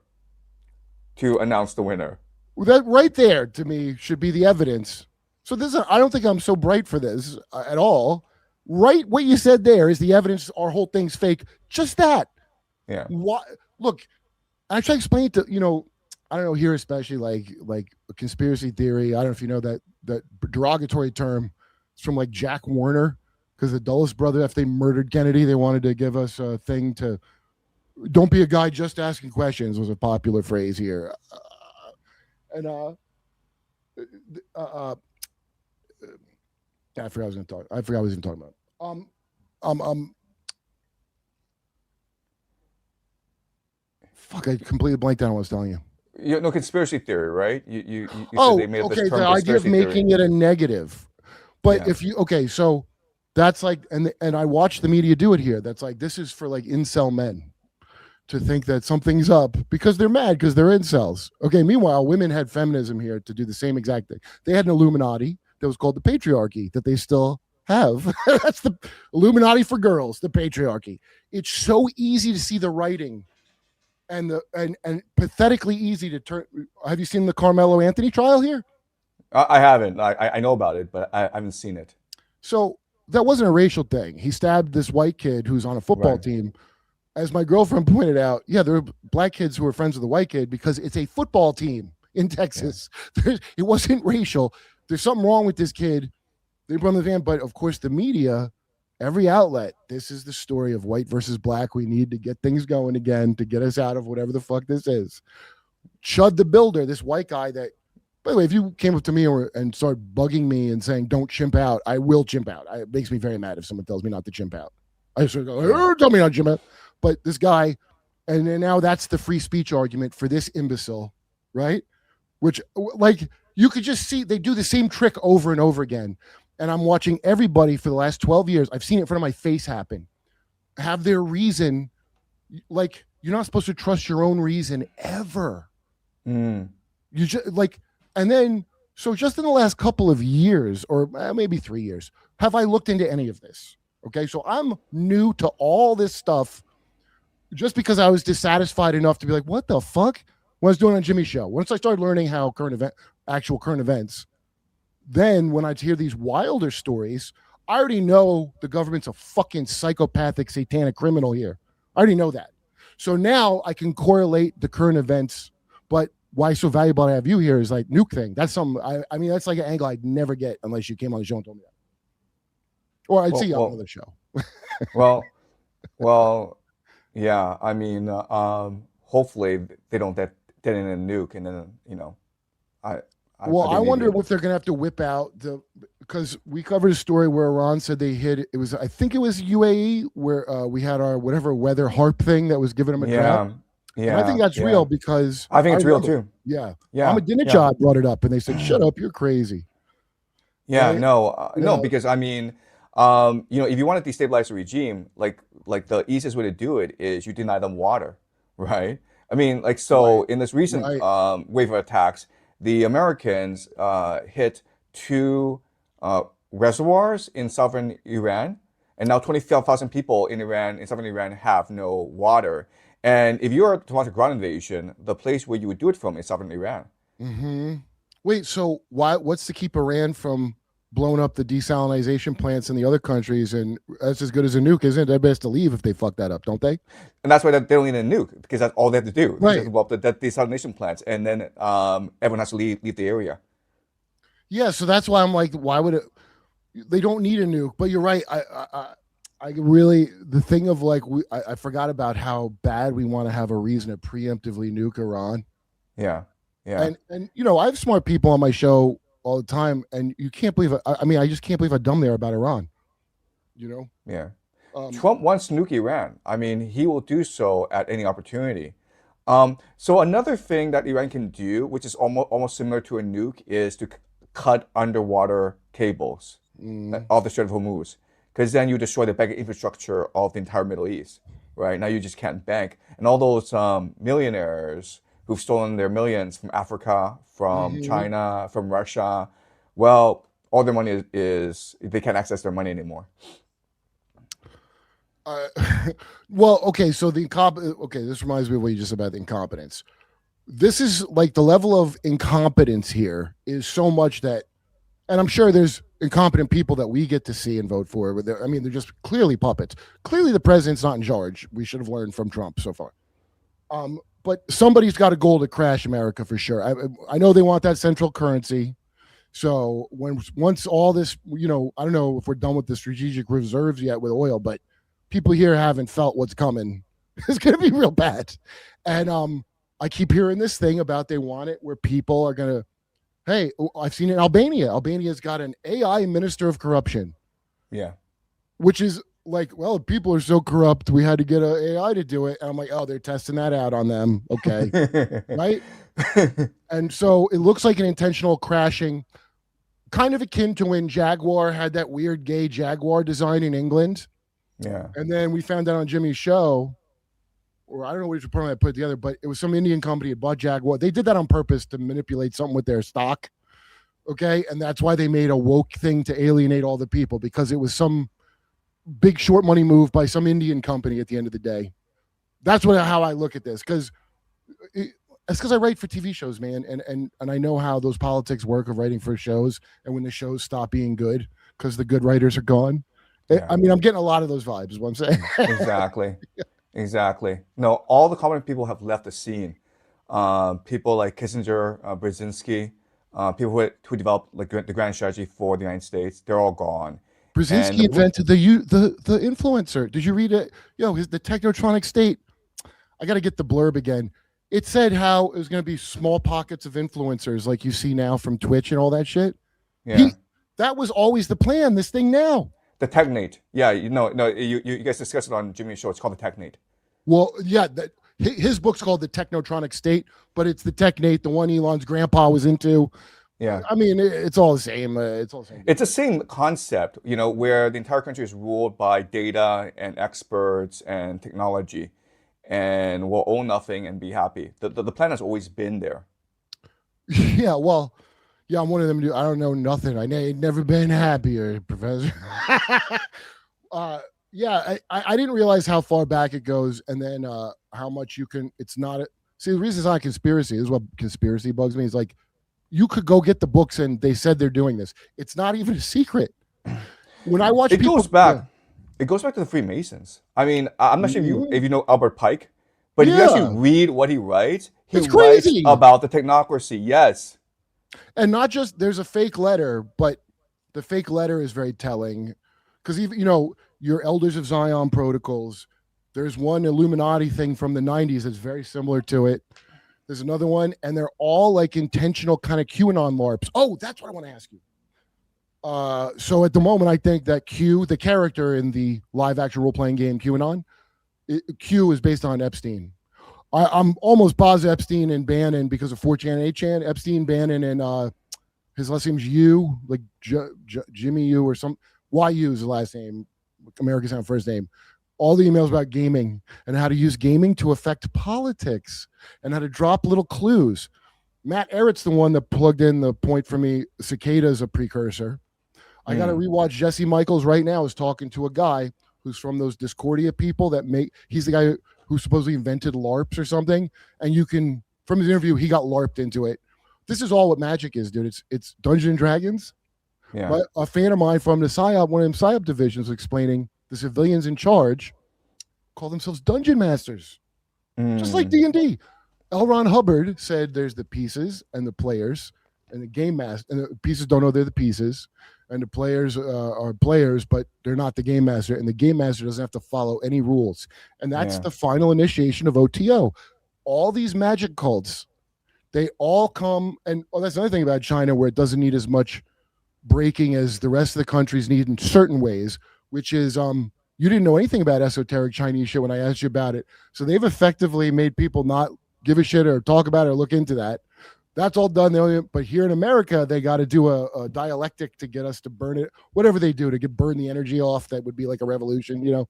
Speaker 3: to announce the winner.
Speaker 2: Well, that right there to me should be the evidence. So I don't think I'm so bright for this at all. Right, what you said there is the evidence. Our whole thing's fake. Just that.
Speaker 3: Yeah.
Speaker 2: Why? Look, Actually, I explained to I don't know here especially like a conspiracy theory. I don't know if you know that derogatory term. It's from like Jack Warner because the Dulles brother, after they murdered Kennedy, they wanted to give us a thing to don't be a guy just asking questions was a popular phrase here. And uh, uh, I forgot I was going to talk. I forgot what I was even talking about. Um, um, fuck! I completely blanked out on what I was telling you.
Speaker 3: You know, conspiracy theory, right? You said they
Speaker 2: Oh,
Speaker 3: made up this
Speaker 2: okay.
Speaker 3: term
Speaker 2: The idea of
Speaker 3: conspiracy theory.
Speaker 2: making it a negative, but
Speaker 3: Yeah.
Speaker 2: if you so that's like, and I watch the media do it here. That's like this is for like incel men to think that something's up because they're mad because they're incels. Okay. Meanwhile, women had feminism here to do the same exact thing. They had an Illuminati that was called the patriarchy that they still have. That's the Illuminati for girls, the patriarchy. It's so easy to see the writing and and pathetically easy to turn. Have you seen the Carmelo Anthony trial here?
Speaker 3: I haven't. I know about it, but I haven't seen it.
Speaker 2: So that wasn't a racial thing. He stabbed this white kid who's on a football
Speaker 3: Right.
Speaker 2: team. As my girlfriend pointed out, yeah, there are black kids who were friends with the white kid because it's a football team in Texas. It wasn't racial. There's something wrong with this kid. They brought him to the van, but of course the media, every outlet, this is the story of white versus black. We need to get things going again to get us out of whatever the fuck this is. Chud the Builder, this white guy that, by the way, if you came up to me and started bugging me and saying, don't chimp out, I will chimp out. It makes me very mad if someone tells me not to chimp out. I just go, tell me not to chimp out. But this guy, and then now that's the free speech argument for this imbecile, right? Which, like, you could just see they do the same trick over and over again. And I'm watching everybody for the last 12 years. I've seen it in front of my face happen. Have their reason. Like, you're not supposed to trust your own reason ever.
Speaker 3: Mm.
Speaker 2: You just like, and then, so just in the last couple of years, or maybe 3 years, have I looked into any of this? Okay. So I'm new to all this stuff just because I was dissatisfied enough to be like, what the fuck? What I was doing on Jimmy's show. Once I started learning how actual current events, then when I hear these wilder stories, I already know the government's a fucking psychopathic satanic criminal here. I already know that. So now I can correlate the current events, but why it's so valuable to have you here is like nuke thing. That's something I mean, that's like an angle I'd never get unless you came on the show and told me that. Or I'd see you on another show.
Speaker 3: well, yeah. I mean, hopefully they don't detonate a nuke, and then I
Speaker 2: I
Speaker 3: think
Speaker 2: wonder
Speaker 3: maybe
Speaker 2: if they're gonna have to whip out because we covered a story where Iran said they hit it was I think it was UAE where we had our whatever weather harp thing that was giving them a trap. And I think that's real because
Speaker 3: I think it's real too.
Speaker 2: Yeah.
Speaker 3: Yeah.
Speaker 2: Ahmadinejad brought it up and they said, "Shut up, you're crazy."
Speaker 3: Yeah,
Speaker 2: Right?
Speaker 3: no, because I mean, if you want to destabilize the regime, like the easiest way to do it is you deny them water, right? I mean, like so
Speaker 2: Right.
Speaker 3: in this recent
Speaker 2: Right.
Speaker 3: wave of attacks, the Americans hit two reservoirs in southern Iran, and now 25,000 people in southern Iran have no water. And if you were to launch a ground invasion, the place where you would do it from is southern Iran.
Speaker 2: Mm-hmm. Wait, so what's to keep Iran from blowing up the desalinization plants in the other countries? And that's as good as a nuke, isn't it? Everybody has to leave if they fuck that up, don't they?
Speaker 3: And that's why they don't need a nuke, because that's all they have to do. They
Speaker 2: Right.
Speaker 3: just blow up the desalination plants, and then everyone has to leave the area.
Speaker 2: Yeah, so that's why I'm like, why would it? They don't need a nuke, but you're right. I really the thing of like I forgot about how bad we want to have a reason to preemptively nuke Iran.
Speaker 3: Yeah, yeah.
Speaker 2: And I have smart people on my show all the time, and you can't believe I mean, I just can't believe how dumb they are about Iran.
Speaker 3: Yeah. Trump wants to nuke Iran. I mean, he will do so at any opportunity. So another thing that Iran can do, which is almost similar to a nuke, is to cut underwater cables off the Strait of Hormuz, because then you destroy the banking infrastructure of the entire Middle East, right? Now you just can't bank, and all those millionaires who've stolen their millions from Africa, from China, from Russia, well, all their money is they can't access their money anymore.
Speaker 2: Well, okay, so this reminds me of what you just said about the incompetence. This is like the level of incompetence here is so much that, and I'm sure there's incompetent people that we get to see and vote for. But they're just clearly puppets. Clearly, the president's not in charge. We should have learned from Trump so far. but somebody's got a goal to crash America for sure. I know they want that central currency. So once all this, I don't know if we're done with the strategic reserves yet with oil, but people here haven't felt what's coming. It's going to be real bad. And I keep hearing this thing about they want it where people are going to, hey, I've seen it in Albania. Albania's got an AI minister of corruption.
Speaker 3: Yeah.
Speaker 2: Which is like, well, people are so corrupt, we had to get an AI to do it. And I'm like, oh, they're testing that out on them. Okay. Right? And so it looks like an intentional crashing, kind of akin to when Jaguar had that weird gay Jaguar design in England.
Speaker 3: Yeah.
Speaker 2: And then we found out on Jimmy's show, or I don't know which program I put it together, but it was some Indian company that bought Jaguar. They did that on purpose to manipulate something with their stock. Okay. And that's why they made a woke thing to alienate all the people, because it was some big short money move by some Indian company at the end of the day. That's how I look at this, because it's because I write for TV shows, man, and I know how those politics work of writing for shows, and when the shows stop being good because the good writers are gone. Yeah. I mean, I'm getting a lot of those vibes, is what I'm saying.
Speaker 3: Exactly. Exactly. No, all the common people have left the scene. People like Kissinger, Brzezinski, people who developed like the grand strategy for the United States, they're all gone.
Speaker 2: Brzezinski invented the influencer. Did you read it? The technotronic state. I got to get the blurb again. It said how it was going to be small pockets of influencers like you see now from Twitch and all that shit.
Speaker 3: Yeah.
Speaker 2: That was always the plan, this thing now.
Speaker 3: The Technate. Yeah, you guys discussed it on Jimmy's show. It's called the Technate.
Speaker 2: Well, yeah, his book's called The Technotronic State, but it's the Technate, the one Elon's grandpa was into.
Speaker 3: Yeah.
Speaker 2: I mean, it's all the same. It's
Speaker 3: the same concept, where the entire country is ruled by data and experts and technology, and we'll own nothing and be happy. The plan has always been there.
Speaker 2: Yeah, well, yeah, I'm one of them. I don't know nothing. I ain't never been happier, Professor. Yeah, I didn't realize how far back it goes, and then how much you can. It's not. See, the reason it's not a conspiracy, this is what conspiracy bugs me. Is like, you could go get the books, and they said they're doing this. It's not even a secret. When I watch,
Speaker 3: it goes back. It goes back to the Freemasons. I mean, I'm not sure if you know Albert Pike, but if you actually read what he writes, he writes about the technocracy. Yes.
Speaker 2: And not just, there's a fake letter, but the fake letter is very telling, because even, your Elders of Zion protocols, there's one Illuminati thing from the 90s that's very similar to it. There's another one, and they're all like intentional kind of QAnon LARPs. Oh, that's what I want to ask you. So at the moment, I think that Q, the character in the live action role-playing game QAnon, Q is based on Epstein. I'm almost positive Epstein and Bannon, because of 4chan and 8chan, Epstein, Bannon, and his last name's Yu, like Jimmy Yu or some, YU is the last name, American Sound first name. All the emails about gaming and how to use gaming to affect politics and how to drop little clues. Matt Errett's the one that plugged in the point for me. Cicada is a precursor. I got to rewatch. Jesse Michaels right now is talking to a guy who's from those Discordia people he's the guy who supposedly invented LARPs or something. And you can, from his interview, he got LARPed into it. This is all what magic is, dude. It's Dungeons and Dragons.
Speaker 3: Yeah.
Speaker 2: But a fan of mine from the PSYOP, one of them PSYOP divisions, explaining the civilians in charge call themselves dungeon masters, just like D&D. L. Ron Hubbard said there's the pieces and the players, and the game master, and the pieces don't know they're the pieces, and the players are players, but they're not the game master, and the game master doesn't have to follow any rules. And that's the final initiation of OTO. All these magic cults, they all come, and that's another thing about China, where it doesn't need as much breaking as the rest of the countries need in certain ways, which is you didn't know anything about esoteric Chinese shit when I asked you about it. So they've effectively made people not give a shit or talk about it or look into that. That's all done. But here in America, they got to do a dialectic to get us to burn it. Whatever they do to burn the energy off, that would be like a revolution,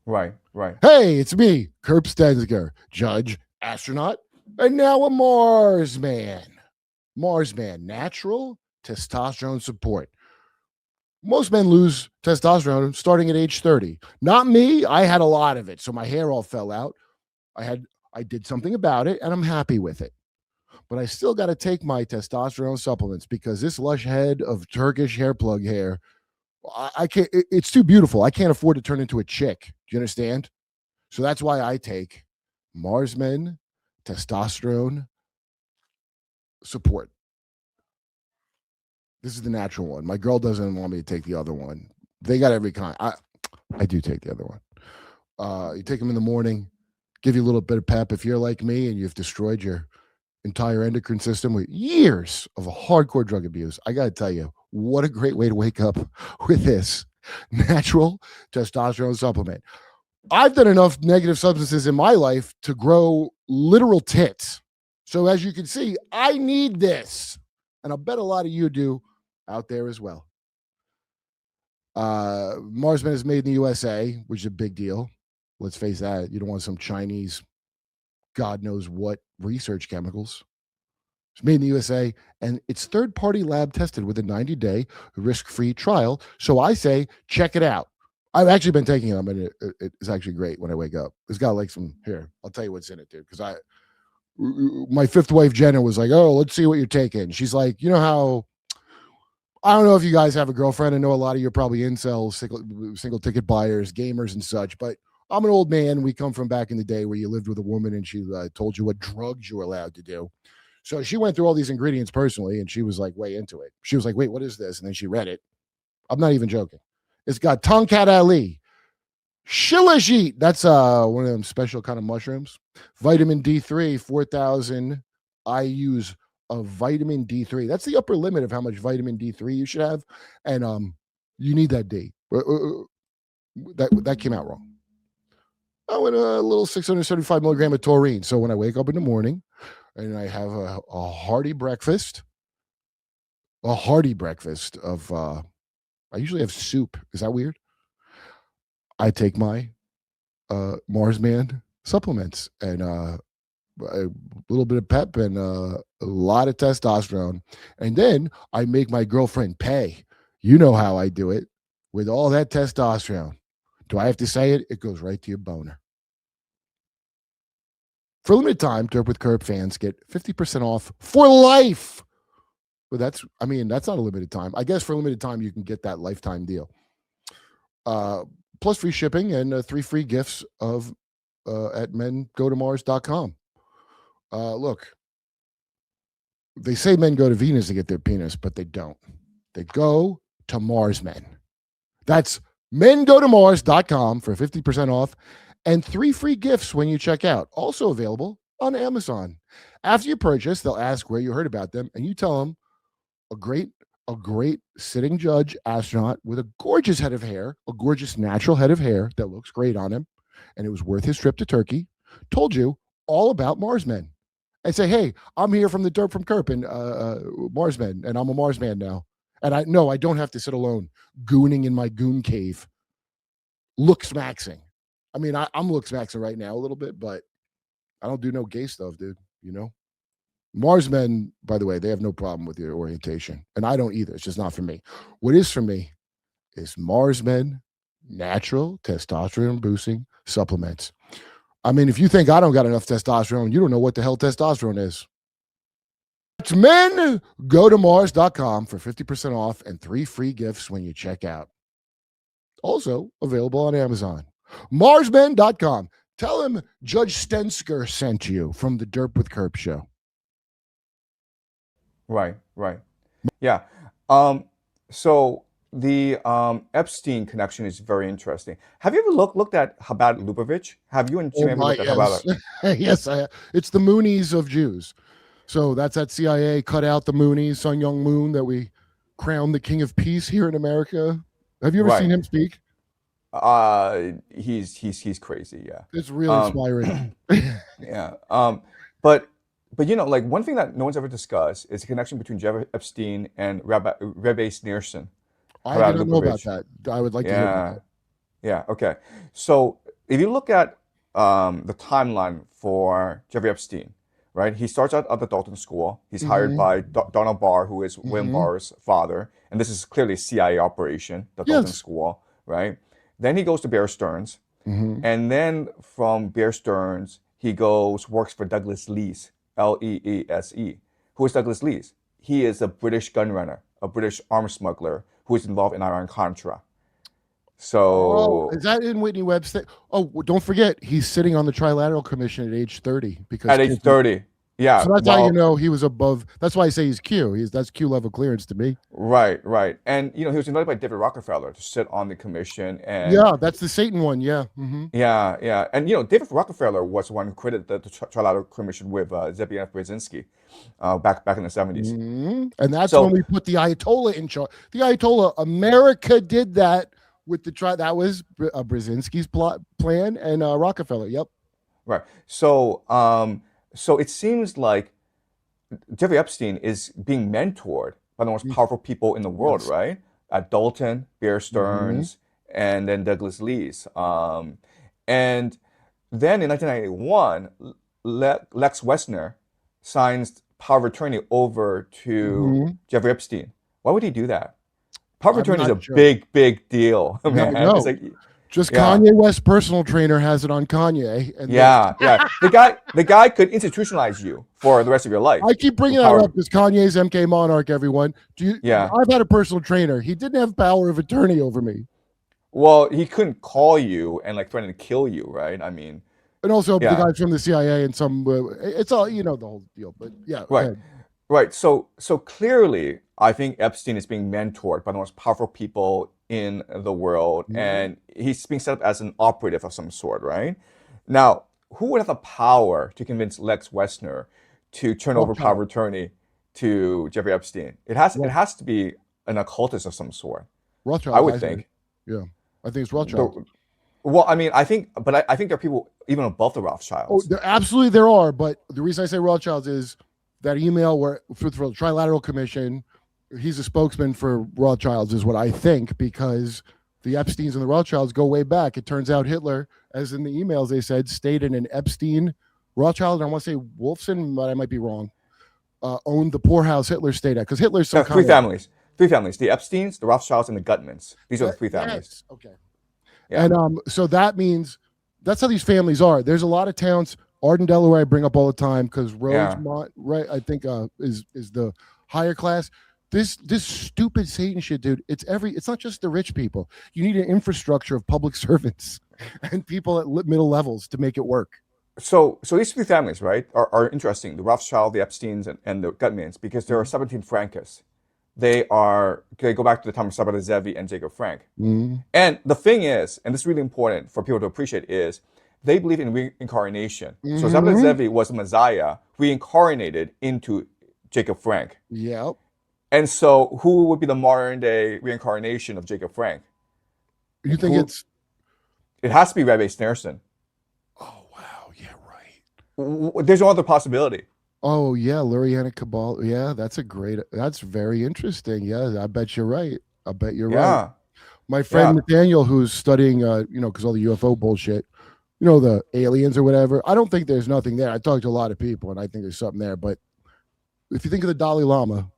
Speaker 3: Right.
Speaker 2: Hey, it's me, Kurp Stenziger, judge, astronaut, and now a Mars man. Mars man, natural testosterone support. Most men lose testosterone starting at age 30. Not me. I had a lot of it, so my hair all fell out. I did something about it, and I'm happy with it. But I still got to take my testosterone supplements, because this lush head of Turkish hair plug hair, I can't. It's too beautiful. I can't afford to turn into a chick. Do you understand? So that's why I take Marsmen testosterone support. This is the natural one. My girl doesn't want me to take the other one. They got every kind. I do take the other one. You take them in the morning, give you a little bit of pep. If you're like me and you've destroyed your entire endocrine system with years of hardcore drug abuse, I got to tell you, what a great way to wake up with this natural testosterone supplement. I've done enough negative substances in my life to grow literal tits. So as you can see, I need this. And I'll bet a lot of you do out there as well. Marsman is made in the USA, which is a big deal. Let's face that. You don't want some Chinese, God knows what, research chemicals. It's made in the USA, and it's third-party lab tested with a 90-day risk-free trial. So I say, check it out. I've actually been taking them, and it's actually great when I wake up. It's got like some, here, I'll tell you what's in it, dude. Because my fifth wife, Jenna, was like, oh, let's see what you're taking. She's like, you know how, I don't know if you guys have a girlfriend. I know a lot of you are probably incels, single ticket buyers, gamers and such, but I'm an old man. We come from back in the day where you lived with a woman and she told you what drugs you were allowed to do. So she went through all these ingredients personally, and she was like way into it. She was like, wait, what is this? And then she read it. I'm not even joking. It's got Tongkat Ali, Shilajit. That's one of them special kind of mushrooms. Vitamin D3, 4,000 IUs of vitamin D3. That's the upper limit of how much vitamin D3 you should have. And you need that D. That came out wrong. I went a little 675 milligram of taurine. So when I wake up in the morning, and I have a hearty breakfast of, I usually have soup. Is that weird? I take my Marsman supplements and a little bit of pep and a lot of testosterone. And then I make my girlfriend pay. You know how I do it with all that testosterone. Do I have to say it? It goes right to your boner. For a limited time, Derp with Kurp fans get 50% off for life. But that's not a limited time. I guess for a limited time, you can get that lifetime deal. Plus free shipping and 3 free gifts of at mengotomars.com. Look, they say men go to Venus to get their penis, but they don't. They go to Marsmen. That's mengotomars.com for 50% off and 3 free gifts when you check out. Also available on Amazon. After you purchase, they'll ask where you heard about them, and you tell them a great sitting judge astronaut with a gorgeous head of hair, a gorgeous natural head of hair that looks great on him, and it was worth his trip to Turkey, told you all about Marsmen. And say, hey, I'm here from the Derp from Kurp and Marsmen, and I'm a Marsman now. And I don't have to sit alone, gooning in my goon cave, look-smaxing. I mean, I'm look-smaxing right now a little bit, but I don't do no gay stuff, dude, you know? Marsmen, by the way, they have no problem with your orientation, and I don't either. It's just not for me. What is for me is Marsmen natural testosterone boosting supplements. I mean, if you think I don't got enough testosterone, you don't know what the hell testosterone is. It's mengotomars.com for 50% off and 3 free gifts when you check out. Also available on Amazon. Marsmen.com. Tell him Judge Stensker sent you from the Derp with Kurp show.
Speaker 3: Right. Yeah. So the Epstein connection is very interesting. Have you ever looked at Chabad Lubavitch? Have you and Jim ever looked at Chabad?
Speaker 2: Yes, it's the Moonies of Jews. So that's that CIA cut out the Moonies, Sun Young Moon, that we crowned the king of peace here in America. Have you ever seen him speak?
Speaker 3: He's crazy. Yeah,
Speaker 2: it's really inspiring.
Speaker 3: Yeah. But you know, like one thing that no one's ever discussed is the connection between Jeffrey Epstein and Rebbe Sneerson.
Speaker 2: I didn't know about that. I would like to hear about that.
Speaker 3: Yeah. Okay. So if you look at the timeline for Jeffrey Epstein, right? He starts out at the Dalton School. He's hired by Donald Barr, who is William Barr's father, and this is clearly a CIA operation, the Dalton School, right? Then he goes to Bear Stearns, and then from Bear Stearns, he works for Douglas Leese, Leese. Who is Douglas Leese? He is a British gun runner, a British arms smuggler who is involved in Iran-Contra.
Speaker 2: Oh,
Speaker 3: So
Speaker 2: is that in Whitney Webb's thing? Oh, don't forget, he's sitting on the Trilateral Commission at age 30 because
Speaker 3: at age 30, yeah,
Speaker 2: so that's how you
Speaker 3: well,
Speaker 2: know he was above. That's why I say he's Q. That's Q level clearance to me.
Speaker 3: right. And he was invited by David Rockefeller to sit on the commission, and
Speaker 2: Yeah, that's the Satan one. Yeah.
Speaker 3: yeah. And David Rockefeller was the one who created the Trilateral Commission with Zbigniew Brzezinski back in the 70s.
Speaker 2: And that's when
Speaker 3: So
Speaker 2: we put the Ayatollah in charge. The Ayatollah, America did that with the That was Brzezinski's plan and Rockefeller. Yep.
Speaker 3: right. So it seems like Jeffrey Epstein is being mentored by the most powerful people in the world,
Speaker 2: Yes.
Speaker 3: right? Dalton, Bear Stearns, and then Douglas Lee's. And then in 1991, Lex Wessner signs power of attorney over to Jeffrey Epstein. Why would he do that? Power of
Speaker 2: I'm
Speaker 3: attorney is a
Speaker 2: not sure.
Speaker 3: big deal,
Speaker 2: I
Speaker 3: man.
Speaker 2: know.
Speaker 3: It's like,
Speaker 2: Just
Speaker 3: yeah.
Speaker 2: Kanye West's personal trainer has it on Kanye. And
Speaker 3: yeah. The guy could institutionalize you for the rest of your life.
Speaker 2: I keep bringing that up because Kanye's MK Monarch, everyone.
Speaker 3: Yeah.
Speaker 2: I've had a personal trainer. He didn't have power of attorney over me.
Speaker 3: Well, he couldn't call you and like threaten to kill you, right? I mean,
Speaker 2: And also
Speaker 3: yeah.
Speaker 2: the guys from the CIA and some, it's all, the whole deal. But yeah.
Speaker 3: Right. So clearly, I think Epstein is being mentored by the most powerful people in the world, and he's being set up as an operative of some sort, right? Now, who would have the power to convince Lex Wessner to turn over power of attorney to Jeffrey Epstein? It has to be an occultist of some sort.
Speaker 2: Rothschild,
Speaker 3: I would think.
Speaker 2: Yeah, I think it's Rothschild.
Speaker 3: Well, I mean, I think there are people even above the Rothschilds.
Speaker 2: Oh, absolutely there are, but the reason I say Rothschilds is that email where for the Trilateral Commission, he's a spokesman for Rothschilds is what I think, because the Epsteins and the Rothschilds go way back. It turns out Hitler, as in the emails they said, stayed in an Epstein, Rothschild, and I want to say Wolfson, but I might be wrong, owned the poorhouse Hitler stayed at, because Hitler's some
Speaker 3: three families. The Epsteins, the Rothschilds, and the Gutmans. These are the three families.
Speaker 2: Yes. Okay.
Speaker 3: Yeah.
Speaker 2: And so that means that's how these families are. There's a lot of towns. Arden, Delaware, I bring up all the time because Rosemont, right? I think is the higher class. This stupid Satan shit, dude. It's not just the rich people. You need an infrastructure of public servants and people at middle levels to make it work.
Speaker 3: So these three families, right, are interesting. The Rothschild, the Epsteins, and the Gutmans, because there are 17 Frankists. They go back to the time of Sabbath Zevi and Jacob Frank. And the thing is, and this is really important for people to appreciate, is they believe in reincarnation. So Sabbath Zevi was the Messiah reincarnated into Jacob Frank.
Speaker 2: Yep.
Speaker 3: And so who would be the modern day reincarnation of Jacob Frank?
Speaker 2: You think
Speaker 3: it has to be Rebbe Sneerson.
Speaker 2: Oh, wow. Yeah, right.
Speaker 3: There's no other possibility.
Speaker 2: Oh, yeah. Lurianic Cabal. Yeah, that's very interesting. Yeah, I bet you're right. Right. My friend Nathaniel, who's studying, because all the UFO bullshit, the aliens or whatever. I don't think there's nothing there. I talked to a lot of people and I think there's something there. But if you think of the Dalai Lama,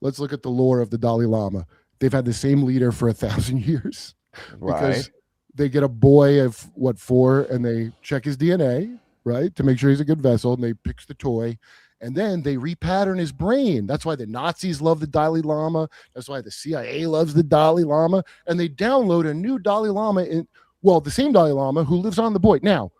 Speaker 2: let's look at the lore of the Dalai Lama. They've had the same leader for 1,000 years. Because they get a boy of 4 and they check his DNA, right, to make sure he's a good vessel, and they picks the toy, and then they repattern his brain. That's why the Nazis love the Dalai Lama. That's why the CIA loves the Dalai Lama, and they download a new Dalai Lama the same Dalai Lama who lives on the boy. Now,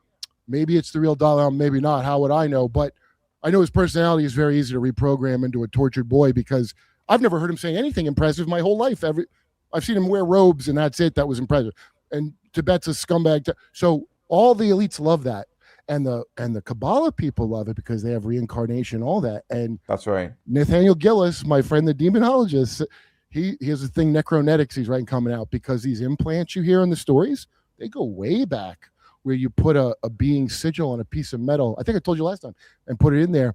Speaker 2: maybe it's the real Dalai Lama, maybe not. How would I know? But I know his personality is very easy to reprogram into a tortured boy, because I've never heard him say anything impressive my whole life. I've seen him wear robes, and that's it. That was impressive. And Tibet's a scumbag. So all the elites love that. And the Kabbalah people love it because they have reincarnation, all that. And
Speaker 3: that's right.
Speaker 2: Nathaniel Gillis, my friend, the demonologist, he has a thing, necronetics, he's writing coming out, because these implants you hear in the stories, they go way back, where you put a being sigil on a piece of metal. I think I told you last time, and put it in there.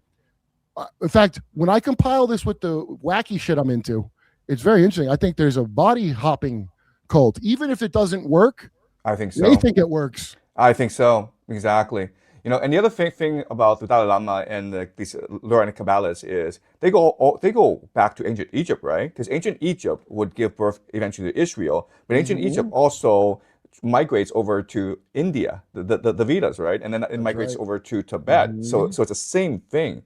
Speaker 2: In fact, when I compile this with the wacky shit I'm into, it's very interesting. I think there's a body hopping cult. Even if it doesn't work,
Speaker 3: I think so.
Speaker 2: They think it works.
Speaker 3: I think so. Exactly. And the other thing about the Dalai Lama and these Lurianic Kabbalists is they go back to ancient Egypt, right? Because ancient Egypt would give birth eventually to Israel, but ancient Egypt also migrates over to India, the Vedas, right? And then it migrates over to Tibet. So it's the same thing,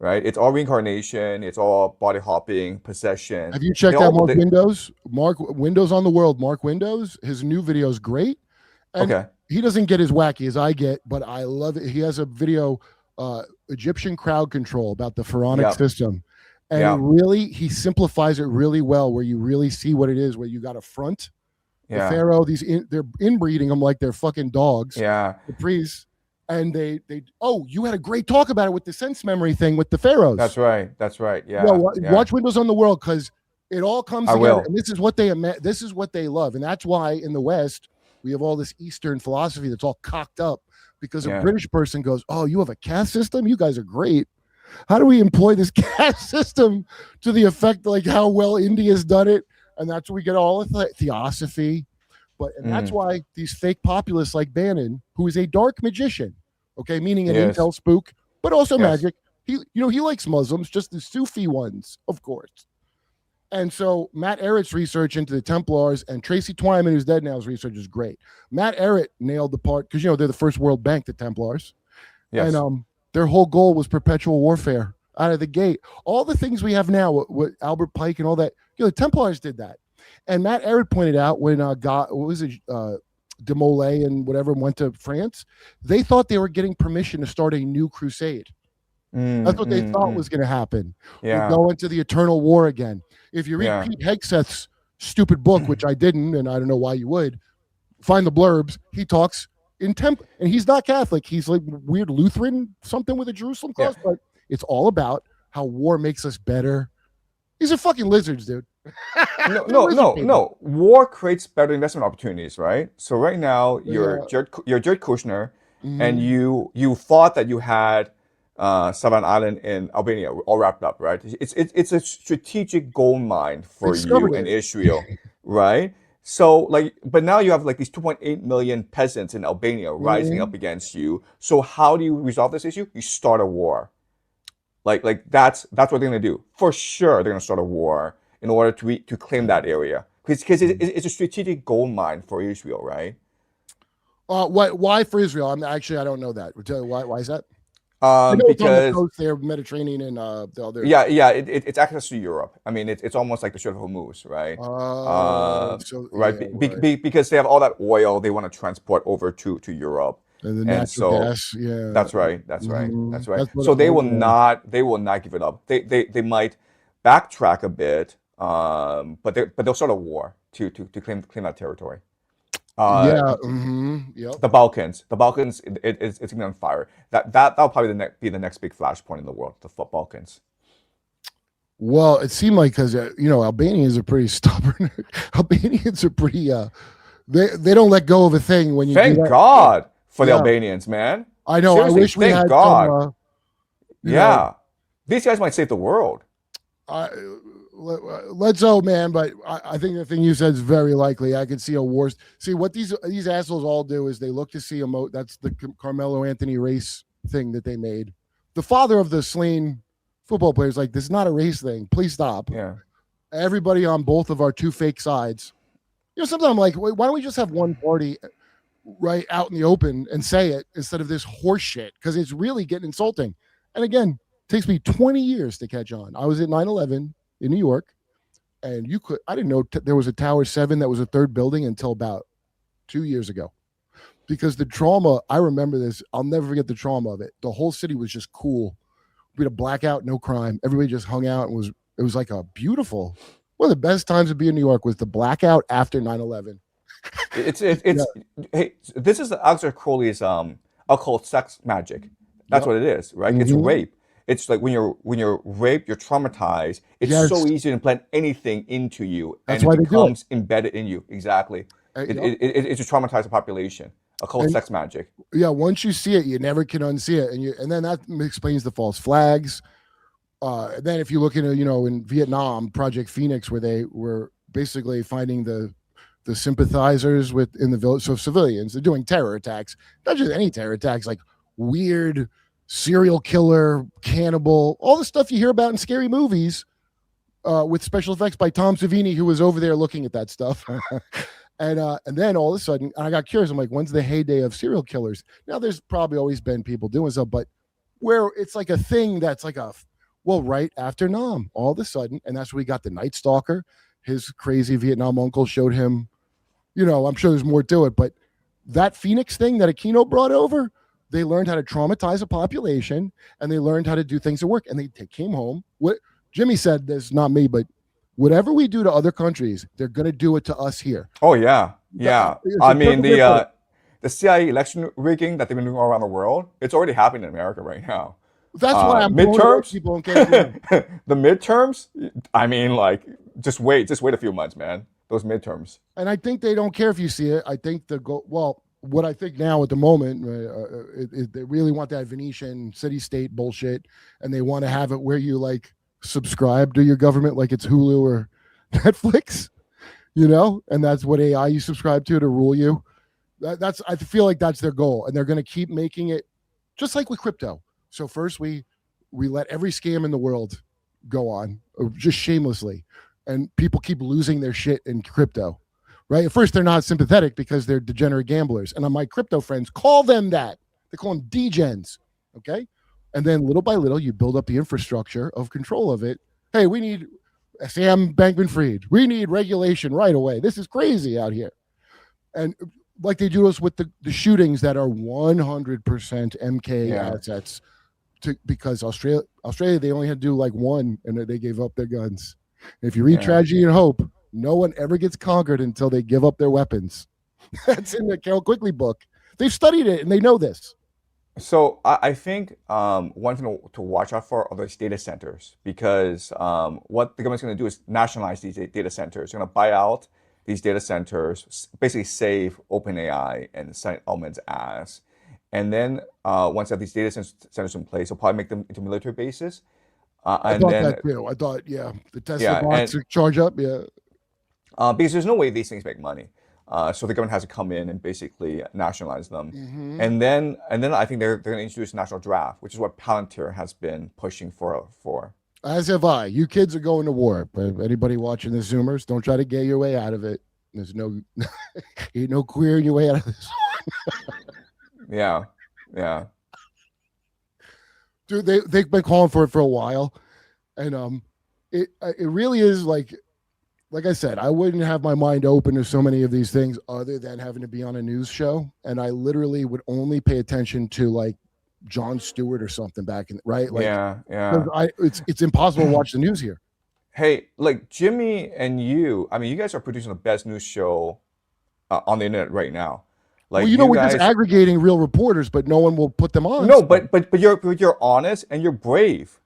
Speaker 3: right? It's all reincarnation. It's all body hopping, possession.
Speaker 2: Have you checked
Speaker 3: They
Speaker 2: out
Speaker 3: all
Speaker 2: Mark
Speaker 3: they,
Speaker 2: Windows? Mark Windows on the World. Mark Windows. His new video is great, and
Speaker 3: okay.
Speaker 2: he doesn't get as wacky as I get, but I love it. He has a video, Egyptian crowd control about the pharaonic
Speaker 3: Yeah.
Speaker 2: system, and
Speaker 3: Yeah.
Speaker 2: he simplifies it really well, where you really see what it is. Where you got a front, the
Speaker 3: Yeah.
Speaker 2: pharaoh. They're inbreeding them like they're fucking dogs.
Speaker 3: Yeah.
Speaker 2: The priests, and they. Oh, you had a great talk about it with the sense memory thing with the pharaohs.
Speaker 3: That's right. That's right. Yeah. Yeah.
Speaker 2: Watch Windows on the World, because it all comes
Speaker 3: I
Speaker 2: together,
Speaker 3: will.
Speaker 2: and this is what they love, and that's why in the West we have all this Eastern philosophy that's all cocked up, because a
Speaker 3: Yeah.
Speaker 2: British person goes, "Oh, you have a caste system? You guys are great. How do we employ this caste system to the effect like how well India's done it?" And that's where we get all the theosophy. And that's why these fake populists like Bannon, who is a dark magician, okay, meaning an
Speaker 3: Yes.
Speaker 2: intel spook, but also
Speaker 3: Yes.
Speaker 2: magic. He likes Muslims, just the Sufi ones, of course. And so Matt Ehret's research into the Templars, and Tracy Twyman, who's dead now's research, is great. Matt Ehret nailed the part, because they're the first world bank, the Templars.
Speaker 3: Yes.
Speaker 2: And their whole goal was perpetual warfare out of the gate. All the things we have now with Albert Pike and all that, the Templars did that. And Matt Ehret pointed out when de Molay and whatever went to France, they thought they were getting permission to start a new crusade. That's what they thought was going to happen.
Speaker 3: Yeah.
Speaker 2: We'll go into the eternal war again. If you read
Speaker 3: Yeah.
Speaker 2: Pete Hegseth's stupid book, which I didn't, and I don't know why you would, find the blurbs. He talks in and he's not Catholic. He's like weird Lutheran, something with a Jerusalem cross, but it's all about how war makes us better. These are fucking lizards, dude.
Speaker 3: No. War creates better investment opportunities, right? So right now you're Jared Kushner, and you thought that you had Savan Island in Albania all wrapped up, right? It's a strategic gold mine for you and Israel, right? So but now you have these 2.8 million peasants in Albania rising up against you. So how do you resolve this issue? You start a war. That's what they're gonna do. For sure, they're gonna start a war in order to claim that area, because it's a strategic gold mine for Israel, right?
Speaker 2: Why for Israel? I don't know that. Why is that? I know
Speaker 3: Because
Speaker 2: it's on the coast there, Mediterranean and the other.
Speaker 3: Yeah, it's access to Europe. I mean, it's almost like the Strait of Hormuz, right?
Speaker 2: Right.
Speaker 3: Because they have all that oil they want to transport over to Europe.
Speaker 2: And the natural gas, yeah.
Speaker 3: That's right. That's right.
Speaker 2: That's
Speaker 3: So they will not give it up. They might backtrack a bit, but they'll start a war to claim that territory.
Speaker 2: Yep.
Speaker 3: The Balkans, it's gonna be on fire. That'll probably be the next big flashpoint in the world, the Balkans.
Speaker 2: Well, it seemed like because Albanians are pretty stubborn. Albanians are pretty they don't let go of a thing when you.
Speaker 3: Thank God for the Albanians, man.
Speaker 2: I know.
Speaker 3: Seriously,
Speaker 2: I wish we had
Speaker 3: God. These guys might save the world.
Speaker 2: Let's hope, man. But I think the thing you said is very likely. I could see a war. See what these assholes all do is they look to see that's the Carmelo Anthony race thing that they made. The father of the slain football players, this is not a race thing. Please stop.
Speaker 3: Yeah.
Speaker 2: Everybody on both of our two fake sides. Sometimes I'm like, why don't we just have one party right out in the open and say it instead of this horse shit? Because it's really getting insulting. And again, it takes me 20 years to catch on. I was at 9/11 in New York, and I didn't know there was a Tower 7 that was a third building until about 2 years ago, because the trauma, I remember this. I'll never forget the trauma of it. The whole city was just cool. We had a blackout, no crime. Everybody just hung out, and it was like a beautiful, one of the best times to be in New York was the blackout after 9/11.
Speaker 3: Hey, this is Alexander Crowley's I'll call it sex magic. That's what it is, right? It's rape. It's like when you're raped, you're traumatized. It's so easy to implant anything into you, and it becomes embedded in you. Exactly. It's to traumatize the population. I'll call it sex magic.
Speaker 2: Yeah, once you see it, you never can unsee it, and then that explains the false flags. Then if you look into in Vietnam, Project Phoenix, where they were basically finding the sympathizers in the village, so civilians, they're doing terror attacks, not just any terror attacks, like weird serial killer, cannibal, all the stuff you hear about in scary movies, with special effects by Tom Savini, who was over there looking at that stuff. And then all of a sudden, I got curious. I'm like, when's the heyday of serial killers? Now, there's probably always been people doing so, but where it's like a thing that's like Well, right after Nam, all of a sudden, and that's where we got the Night Stalker. His crazy Vietnam uncle showed him, I'm sure there's more to it, but that Phoenix thing that Aquino brought over, they learned how to traumatize a population and they learned how to do things that work. And they came home. What Jimmy said, this not me, but whatever we do to other countries, they're going to do it to us here.
Speaker 3: Oh yeah, yeah. I mean the CIA election rigging that they've been doing all around the world, it's already happening in America right now.
Speaker 2: That's why I'm
Speaker 3: midterms.
Speaker 2: People don't get it.
Speaker 3: The midterms. I mean, like, just wait a few months, man. Those midterms.
Speaker 2: And I think they don't care if you see it. I think what I think now at the moment, they really want that Venetian city-state bullshit, and they want to have it where you like subscribe to your government like it's Hulu or Netflix, and that's what AI you subscribe to rule you. I feel like that's their goal, and they're going to keep making it just like with crypto. So first we let every scam in the world go on, just shamelessly, and people keep losing their shit in crypto. Right? At first, they're not sympathetic because they're degenerate gamblers. And my crypto friends call them that. They call them degens. Okay? And then little by little, you build up the infrastructure of control of it. Hey, we need Sam Bankman-Fried. We need regulation right away. This is crazy out here. And like they do us with the shootings that are 100% MK assets. Because Australia, they only had to do like one, and they gave up their guns. If you read Tragedy and Hope, no one ever gets conquered until they give up their weapons. That's in the Carol Quigley book. They've studied it and they know this.
Speaker 3: So I think one thing to watch out for are those data centers, because what the government's going to do is nationalize these data centers. They're going to buy out these data centers, basically save OpenAI and Sign Element ass. And then once they have these data centers in place, they'll probably make them into military bases.
Speaker 2: I thought that too. I thought, the Tesla bots charge up,
Speaker 3: because there's no way these things make money. So the government has to come in and basically nationalize them.
Speaker 2: Mm-hmm.
Speaker 3: And then I think they're going to introduce a national draft, which is what Palantir has been pushing for.
Speaker 2: As have I. You kids are going to war. But anybody watching the Zoomers, don't try to get your way out of it. There's no queering your way out of this.
Speaker 3: Yeah.
Speaker 2: Dude, they've been calling for it for a while. And it really is like I said, I wouldn't have my mind open to so many of these things other than having to be on a news show. And I literally would only pay attention to like Jon Stewart or something back in, right? Like,
Speaker 3: yeah.
Speaker 2: It's impossible to watch the news here.
Speaker 3: Hey, like Jimmy and you, I mean, you guys are producing the best news show on the internet right now. Like,
Speaker 2: well, we're just aggregating real reporters, but no one will put them on.
Speaker 3: No, but you're honest and you're brave,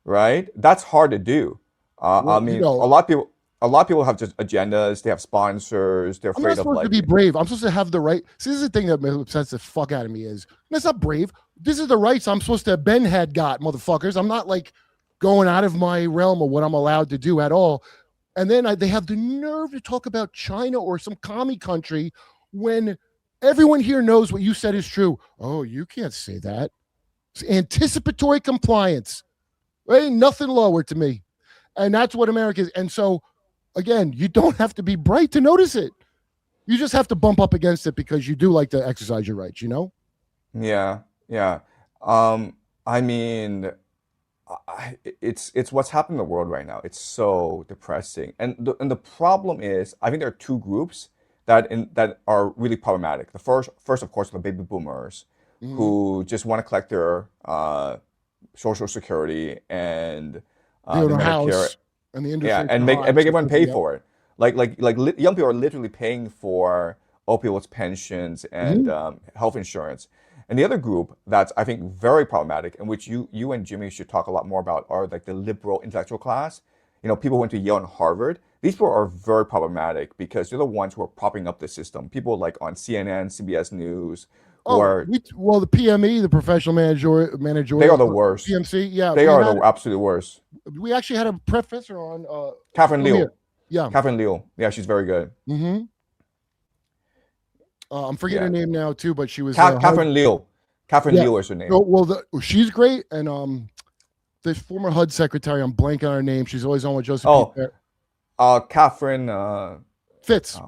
Speaker 3: right? That's hard to do. I mean, a lot of people have just agendas. They have sponsors. They're afraid of
Speaker 2: supposed to be brave. I'm supposed to have the right. See, this is the thing that upsets the fuck out of me is that's not brave. This is the rights I'm supposed to have got, motherfuckers. I'm not like going out of my realm of what I'm allowed to do at all. And then they have the nerve to talk about China or some commie country when everyone here knows what you said is true. Oh, you can't say that. It's anticipatory compliance. There ain't nothing lower to me. And that's what America is. And so, again, you don't have to be bright to notice it. You just have to bump up against it because you do like to exercise your rights,
Speaker 3: Yeah. I mean, it's what's happening in the world right now. It's so depressing. And the problem is, I think there are two groups that are really problematic. The first, of course, are the baby boomers who just want to collect their Social Security and the Medicare,
Speaker 2: and the industry,
Speaker 3: and make everyone pay for it. Like young people are literally paying for opioids, pensions, and health insurance. And the other group that's, I think, very problematic, and which you and Jimmy should talk a lot more about, are like the liberal intellectual class. People who went to Yale and Harvard. These people are very problematic because they're the ones who are propping up the system. People like on CNN, CBS News,
Speaker 2: the PME, the professional manager,
Speaker 3: they are the worst.
Speaker 2: PMC, yeah,
Speaker 3: they are the absolute worst.
Speaker 2: We actually had a professor on.
Speaker 3: Catherine Liu.
Speaker 2: Yeah,
Speaker 3: Catherine Liu. Yeah, she's very good.
Speaker 2: Mm-hmm. I'm forgetting her name now too, but she was
Speaker 3: Catherine Liu. Catherine Liu is her name.
Speaker 2: She's great, and the former HUD secretary, I'm blanking on her name. She's always on with Joseph.
Speaker 3: Catherine
Speaker 2: Fitz.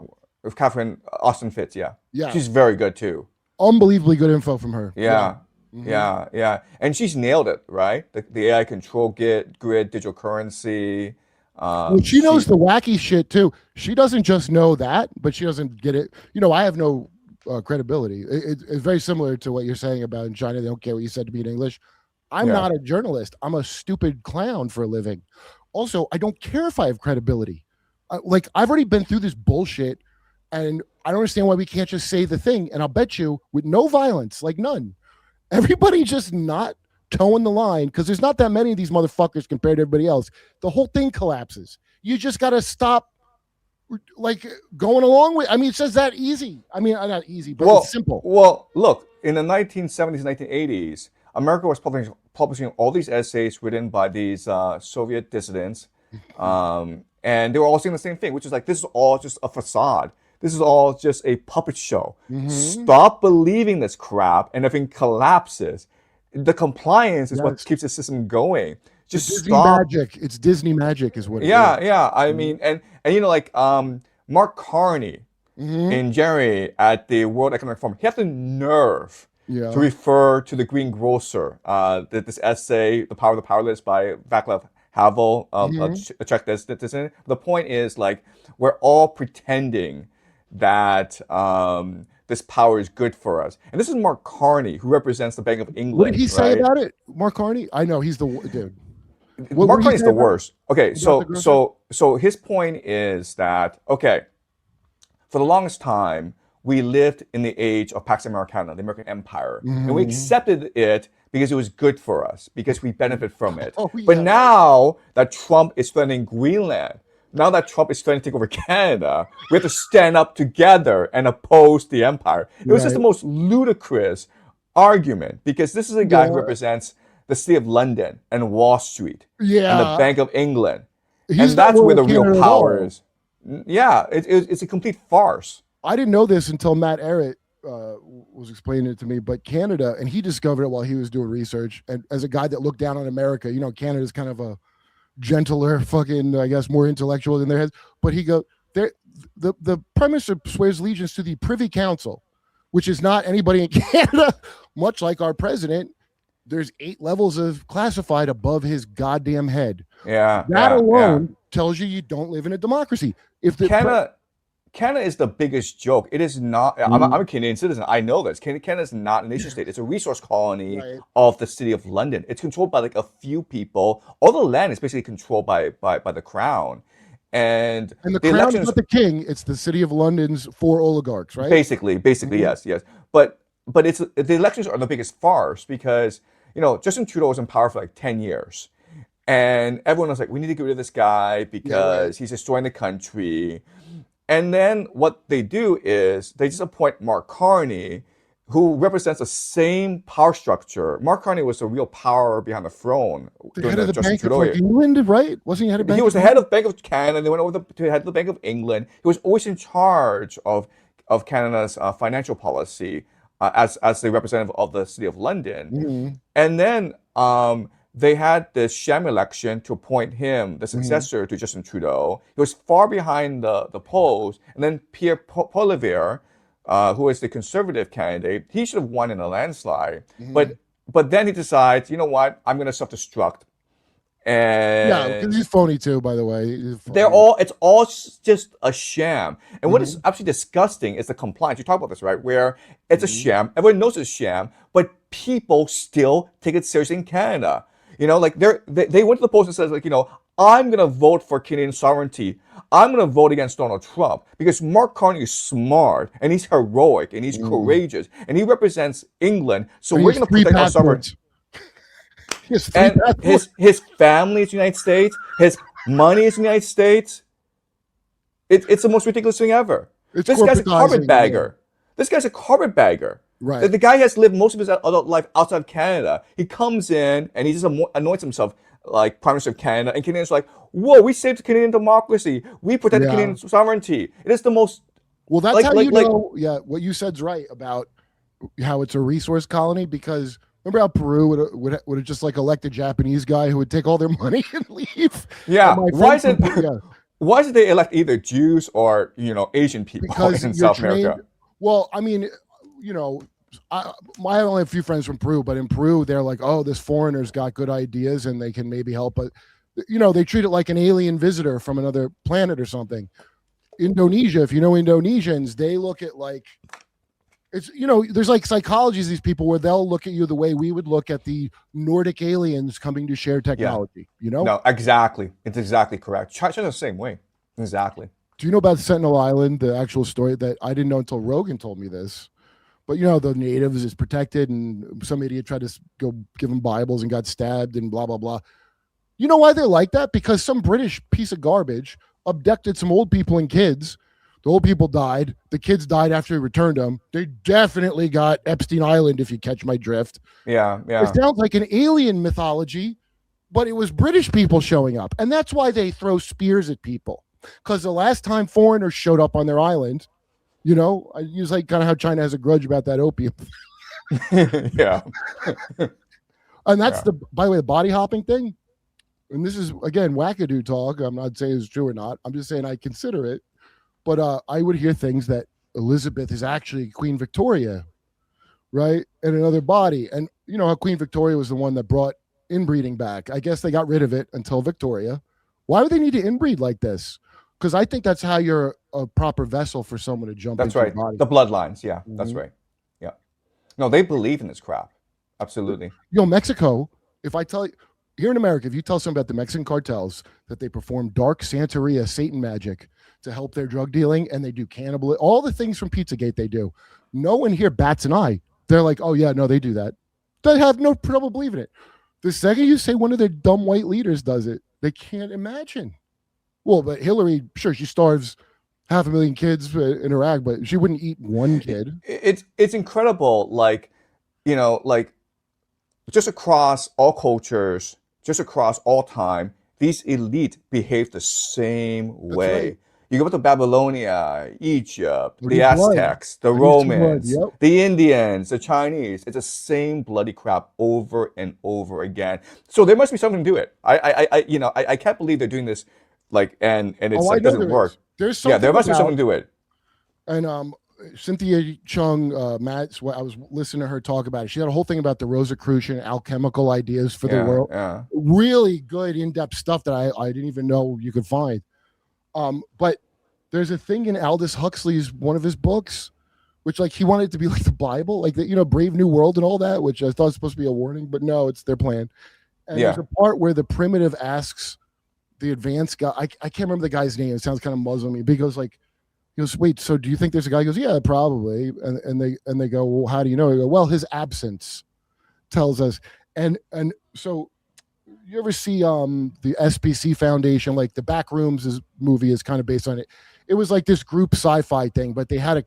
Speaker 3: Catherine Austin Fitz. Yeah.
Speaker 2: Yeah.
Speaker 3: She's very good too.
Speaker 2: Unbelievably good info from her.
Speaker 3: Yeah. Yeah. And she's nailed it, right? The AI control grid, digital currency.
Speaker 2: Well, she knows the wacky shit too. She doesn't just know that, but she doesn't get it. I have no credibility. It's very similar to what you're saying about in China. They don't care what you said to me in English. I'm
Speaker 3: Yeah.
Speaker 2: not a journalist. I'm a stupid clown for a living. Also, I don't care if I have credibility. Like, I've already been through this bullshit, and I don't understand why we can't just say the thing. And I'll bet you, with no violence, like none, everybody just not towing the line, because there's not that many of these motherfuckers compared to everybody else. The whole thing collapses. You just got to stop like going along with. I mean, it's just that easy. I mean, not easy, but it's simple.
Speaker 3: Well, look, in the 1970s, 1980s, America was publishing all these essays written by these Soviet dissidents, and they were all saying the same thing, which is like, this is all just a facade. This is all just a puppet show. Stop believing this crap, and everything collapses. The compliance is what keeps the system going. Just
Speaker 2: Disney
Speaker 3: stop.
Speaker 2: magic. It's Disney magic, is what it is.
Speaker 3: Yeah. I mean, and like Mark Carney in January at the World Economic Forum, he had the nerve to refer to the Green Grocer, this essay, "The Power of the Powerless" by Václav Havel, a Czech dissident. The point is, like, we're all pretending that this power is good for us. And this is Mark Carney, who represents the Bank of England.
Speaker 2: What did he say about it, Mark Carney? I know he's the dude.
Speaker 3: Mark Carney's the worst. Okay, so his point is that, okay, for the longest time, we lived in the age of Pax Americana, the American Empire, and we accepted it because it was good for us, because we benefit from it. But now that Trump is threatening Greenland, now that Trump is trying to take over Canada, we have to stand up together and oppose the empire. It was just the most ludicrous argument, because this is a guy who represents the City of London and Wall Street and the Bank of England. And that's where the real power is. Yeah, it's a complete farce.
Speaker 2: I didn't know this until Matt Ehret was explaining it to me, but Canada, and he discovered it while he was doing research, and as a guy that looked down on America, Canada's kind of a gentler, fucking, I guess, more intellectual than their heads. But he goes, the Prime Minister swears allegiance to the Privy Council, which is not anybody in Canada, much like our president. There's 8 levels of classified above his goddamn head. That alone tells you don't live in a democracy. If
Speaker 3: Canada is the biggest joke. It is not. I'm a Canadian citizen. I know this. Canada is not a nation state. It's a resource colony of the City of London. It's controlled by like a few people. All the land is basically controlled by the crown. And
Speaker 2: the crown is not the king. It's the City of London's 4 oligarchs, right?
Speaker 3: Basically, yes. But it's the elections are the biggest farce, because Justin Trudeau was in power for like 10 years. And everyone was like, we need to get rid of this guy because he's destroying the country. And then what they do is they just appoint Mark Carney, who represents the same power structure. Mark Carney was the real power behind the throne.
Speaker 2: The head of the Bank of England, right? Wasn't he head of Bank?
Speaker 3: He was the head of the Bank of Canada. They went over to the head of the Bank of England. He was always in charge of Canada's financial policy as the representative of the City of London. And then they had this sham election to appoint him the successor to Justin Trudeau. He was far behind the polls. And then Pierre Poilievre, who is the conservative candidate, he should have won in a landslide. But then he decides, you know what, I'm going to self-destruct. And
Speaker 2: because he's phony too, by the way.
Speaker 3: It's all just a sham. And what is absolutely disgusting is the compliance. You talk about this, right? Where it's a sham. Everyone knows it's a sham, but people still take it seriously in Canada. Like they went to the post and says, like, I'm gonna vote for Canadian sovereignty. I'm gonna vote against Donald Trump because Mark Carney is smart and he's heroic and he's courageous and he represents England. So we're gonna protect our sovereignty. And his family is the United States. His money is the United States. It's the most ridiculous thing ever. This guy's a carpetbagger. This guy's a carpetbagger.
Speaker 2: Right.
Speaker 3: The guy has lived most of his adult life outside of Canada. He comes in and he just anoints himself like Prime Minister of Canada. And Canadians are like, whoa, we saved Canadian democrazy. We protect Canadian sovereignty. It is the most...
Speaker 2: Well, that's how you know, what you said's right about how it's a resource colony, because... Remember how Peru would have just like elect a Japanese guy who would take all their money and leave?
Speaker 3: Yeah. Why is it they elect either Jews or Asian people in South America?
Speaker 2: Well, I mean, I only have a few friends from Peru, but in Peru, they're like, oh, this foreigner's got good ideas and they can maybe help. But, they treat it like an alien visitor from another planet or something. Indonesia, if you know Indonesians, they look at like, it's, there's like psychologies, these people where they'll look at you the way we would look at the Nordic aliens coming to share technology,
Speaker 3: No, exactly. It's exactly correct. China's the same way. Exactly.
Speaker 2: Do you know about Sentinel Island, the actual story that I didn't know until Rogan told me this? But the natives is protected, and some idiot tried to go give them Bibles and got stabbed and blah, blah, blah. You know why they're like that? Because some British piece of garbage abducted some old people and kids. The old people died. The kids died after he returned them. They definitely got Epstein Island, if you catch my drift.
Speaker 3: Yeah.
Speaker 2: It sounds like an alien mythology, but it was British people showing up. And that's why they throw spears at people. Because the last time foreigners showed up on their island, I use like kind of how China has a grudge about that opium.
Speaker 3: Yeah.
Speaker 2: And that's by the way, the body hopping thing. And this is, again, wackadoo talk. I'm not saying it's true or not. I'm just saying I consider it. But I would hear things that Elizabeth is actually Queen Victoria, right? In another body. And you know how Queen Victoria was the one that brought inbreeding back. I guess they got rid of it until Victoria. Why would they need to inbreed like this? Because I think that's how you're a proper vessel for someone to jump into your body.
Speaker 3: The bloodlines. Yeah, that's right. Yeah. No, they believe in this crap. Absolutely.
Speaker 2: Mexico, if I tell you, here in America, if you tell someone about the Mexican cartels that they perform dark Santeria, Satan magic to help their drug dealing, and they do cannibal, all the things from Pizzagate they do, no one here bats an eye. They're like, oh yeah, no, they do that. They have no trouble believing it. The second you say one of their dumb white leaders does it, they can't imagine. Well, but Hillary, sure, she starves 500,000 kids in Iraq, but she wouldn't eat one kid.
Speaker 3: It's incredible, like just across all cultures, just across all time, these elite behave the same way. Right. You go to Babylonia, Egypt, the Aztecs, the Romans, the Indians, the Chinese. It's the same bloody crap over and over again. So there must be something to it. I can't believe they're doing this, and it doesn't work.
Speaker 2: There's something.
Speaker 3: There must be something to it.
Speaker 2: And Cynthia Chung, Matt, I was listening to her talk about it. She had a whole thing about the Rosicrucian alchemical ideas for the world. Yeah. Really good, in-depth stuff that I didn't even know you could find. But there's a thing in Aldous Huxley's one of his books, which he wanted it to be like the Bible, like the Brave New World and all that, which I thought was supposed to be a warning, but no, it's their plan. And there's a part where the primitive asks the advanced guy, I can't remember the guy's name. It sounds kind of Muslim-y, but he goes, wait, so do you think there's a guy? He goes, yeah, probably. And they go, well, how do you know? He go, well, his absence tells us. And so you ever see the SPC Foundation, like the Backrooms movie is kind of based on it. It was like this group sci-fi thing, but they had a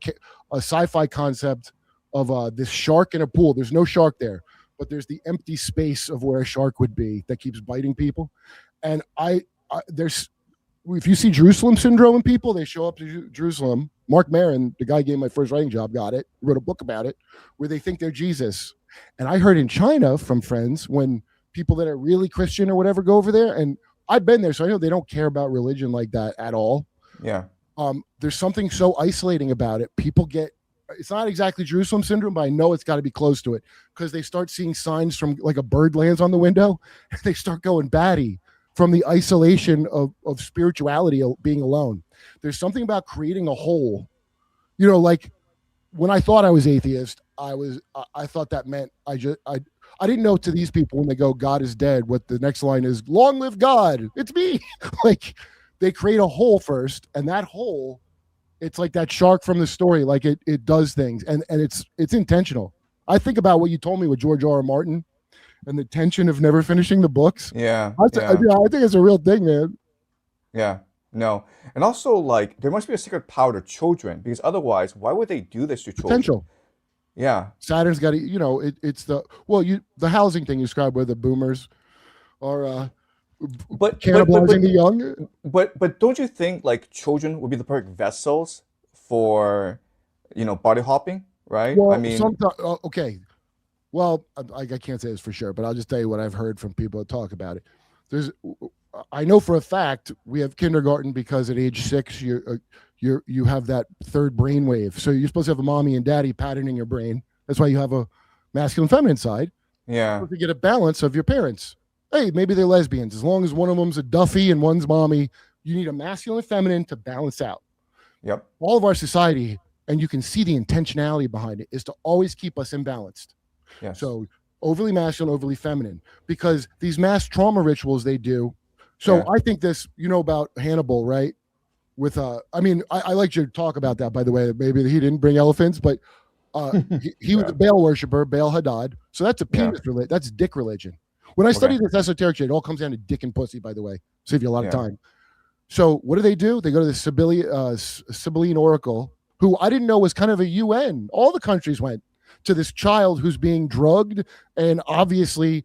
Speaker 2: sci-fi concept of this shark in a pool. There's no shark there, but there's the empty space of where a shark would be that keeps biting people. And there's, if you see Jerusalem syndrome in people, they show up to Jerusalem. Mark Maron, the guy who gave my first writing job, got it, wrote a book about it, where they think they're Jesus. And I heard in China from friends, when people that are really Christian or whatever go over there, and I've been there, so I know they don't care about religion like that at all.
Speaker 3: Yeah.
Speaker 2: There's something so isolating about it. People it's not exactly Jerusalem syndrome, but I know it's got to be close to it, because they start seeing signs from like a bird lands on the window, and they start going batty from the isolation of spirituality, being alone. There's something about creating a hole. Like when I thought I was atheist, I thought that meant I didn't know to these people when they go, God is dead, what the next line is, long live God. It's me. Like they create a hole first, and that hole, it's like that shark from the story. Like it does things, and it's intentional. I think about what you told me with George R.R. Martin and the tension of never finishing the books.
Speaker 3: Yeah.
Speaker 2: I think it's a real thing, man.
Speaker 3: Yeah. No. And also, there must be a secret power to children, because otherwise, why would they do this to children?
Speaker 2: Potential.
Speaker 3: Yeah.
Speaker 2: Saturn's got to, it's the housing thing you described where the boomers are cannibalizing the young.
Speaker 3: But don't you think children would be the perfect vessels for, body hopping, right?
Speaker 2: Well,
Speaker 3: I mean,
Speaker 2: okay. Well, I can't say this for sure, but I'll just tell you what I've heard from people that talk about it. I know for a fact we have kindergarten because at age 6 you have that third brain wave. So you're supposed to have a mommy and daddy patterning your brain, That's why you have a masculine, feminine side.
Speaker 3: Yeah.
Speaker 2: To get a balance of your parents. Hey, maybe they're lesbians. As long as one of them's a Duffy and one's mommy, you need a masculine and feminine to balance out.
Speaker 3: Yep.
Speaker 2: All of our society, and you can see the intentionality behind it, is to always keep us imbalanced.
Speaker 3: Yes.
Speaker 2: So overly masculine, overly feminine, because these mass trauma rituals they do. So I think this, about Hannibal, right? With I like you to talk about that, by the way. Maybe he didn't bring elephants, but he was a Baal worshiper, Baal Hadad. So that's a penis religion. That's dick religion. When I study this esoteric shit, it all comes down to dick and pussy, by the way. Save you a lot of time. So what do? They go to the Sibylline Oracle, who I didn't know was kind of a UN. All the countries went to this child who's being drugged and obviously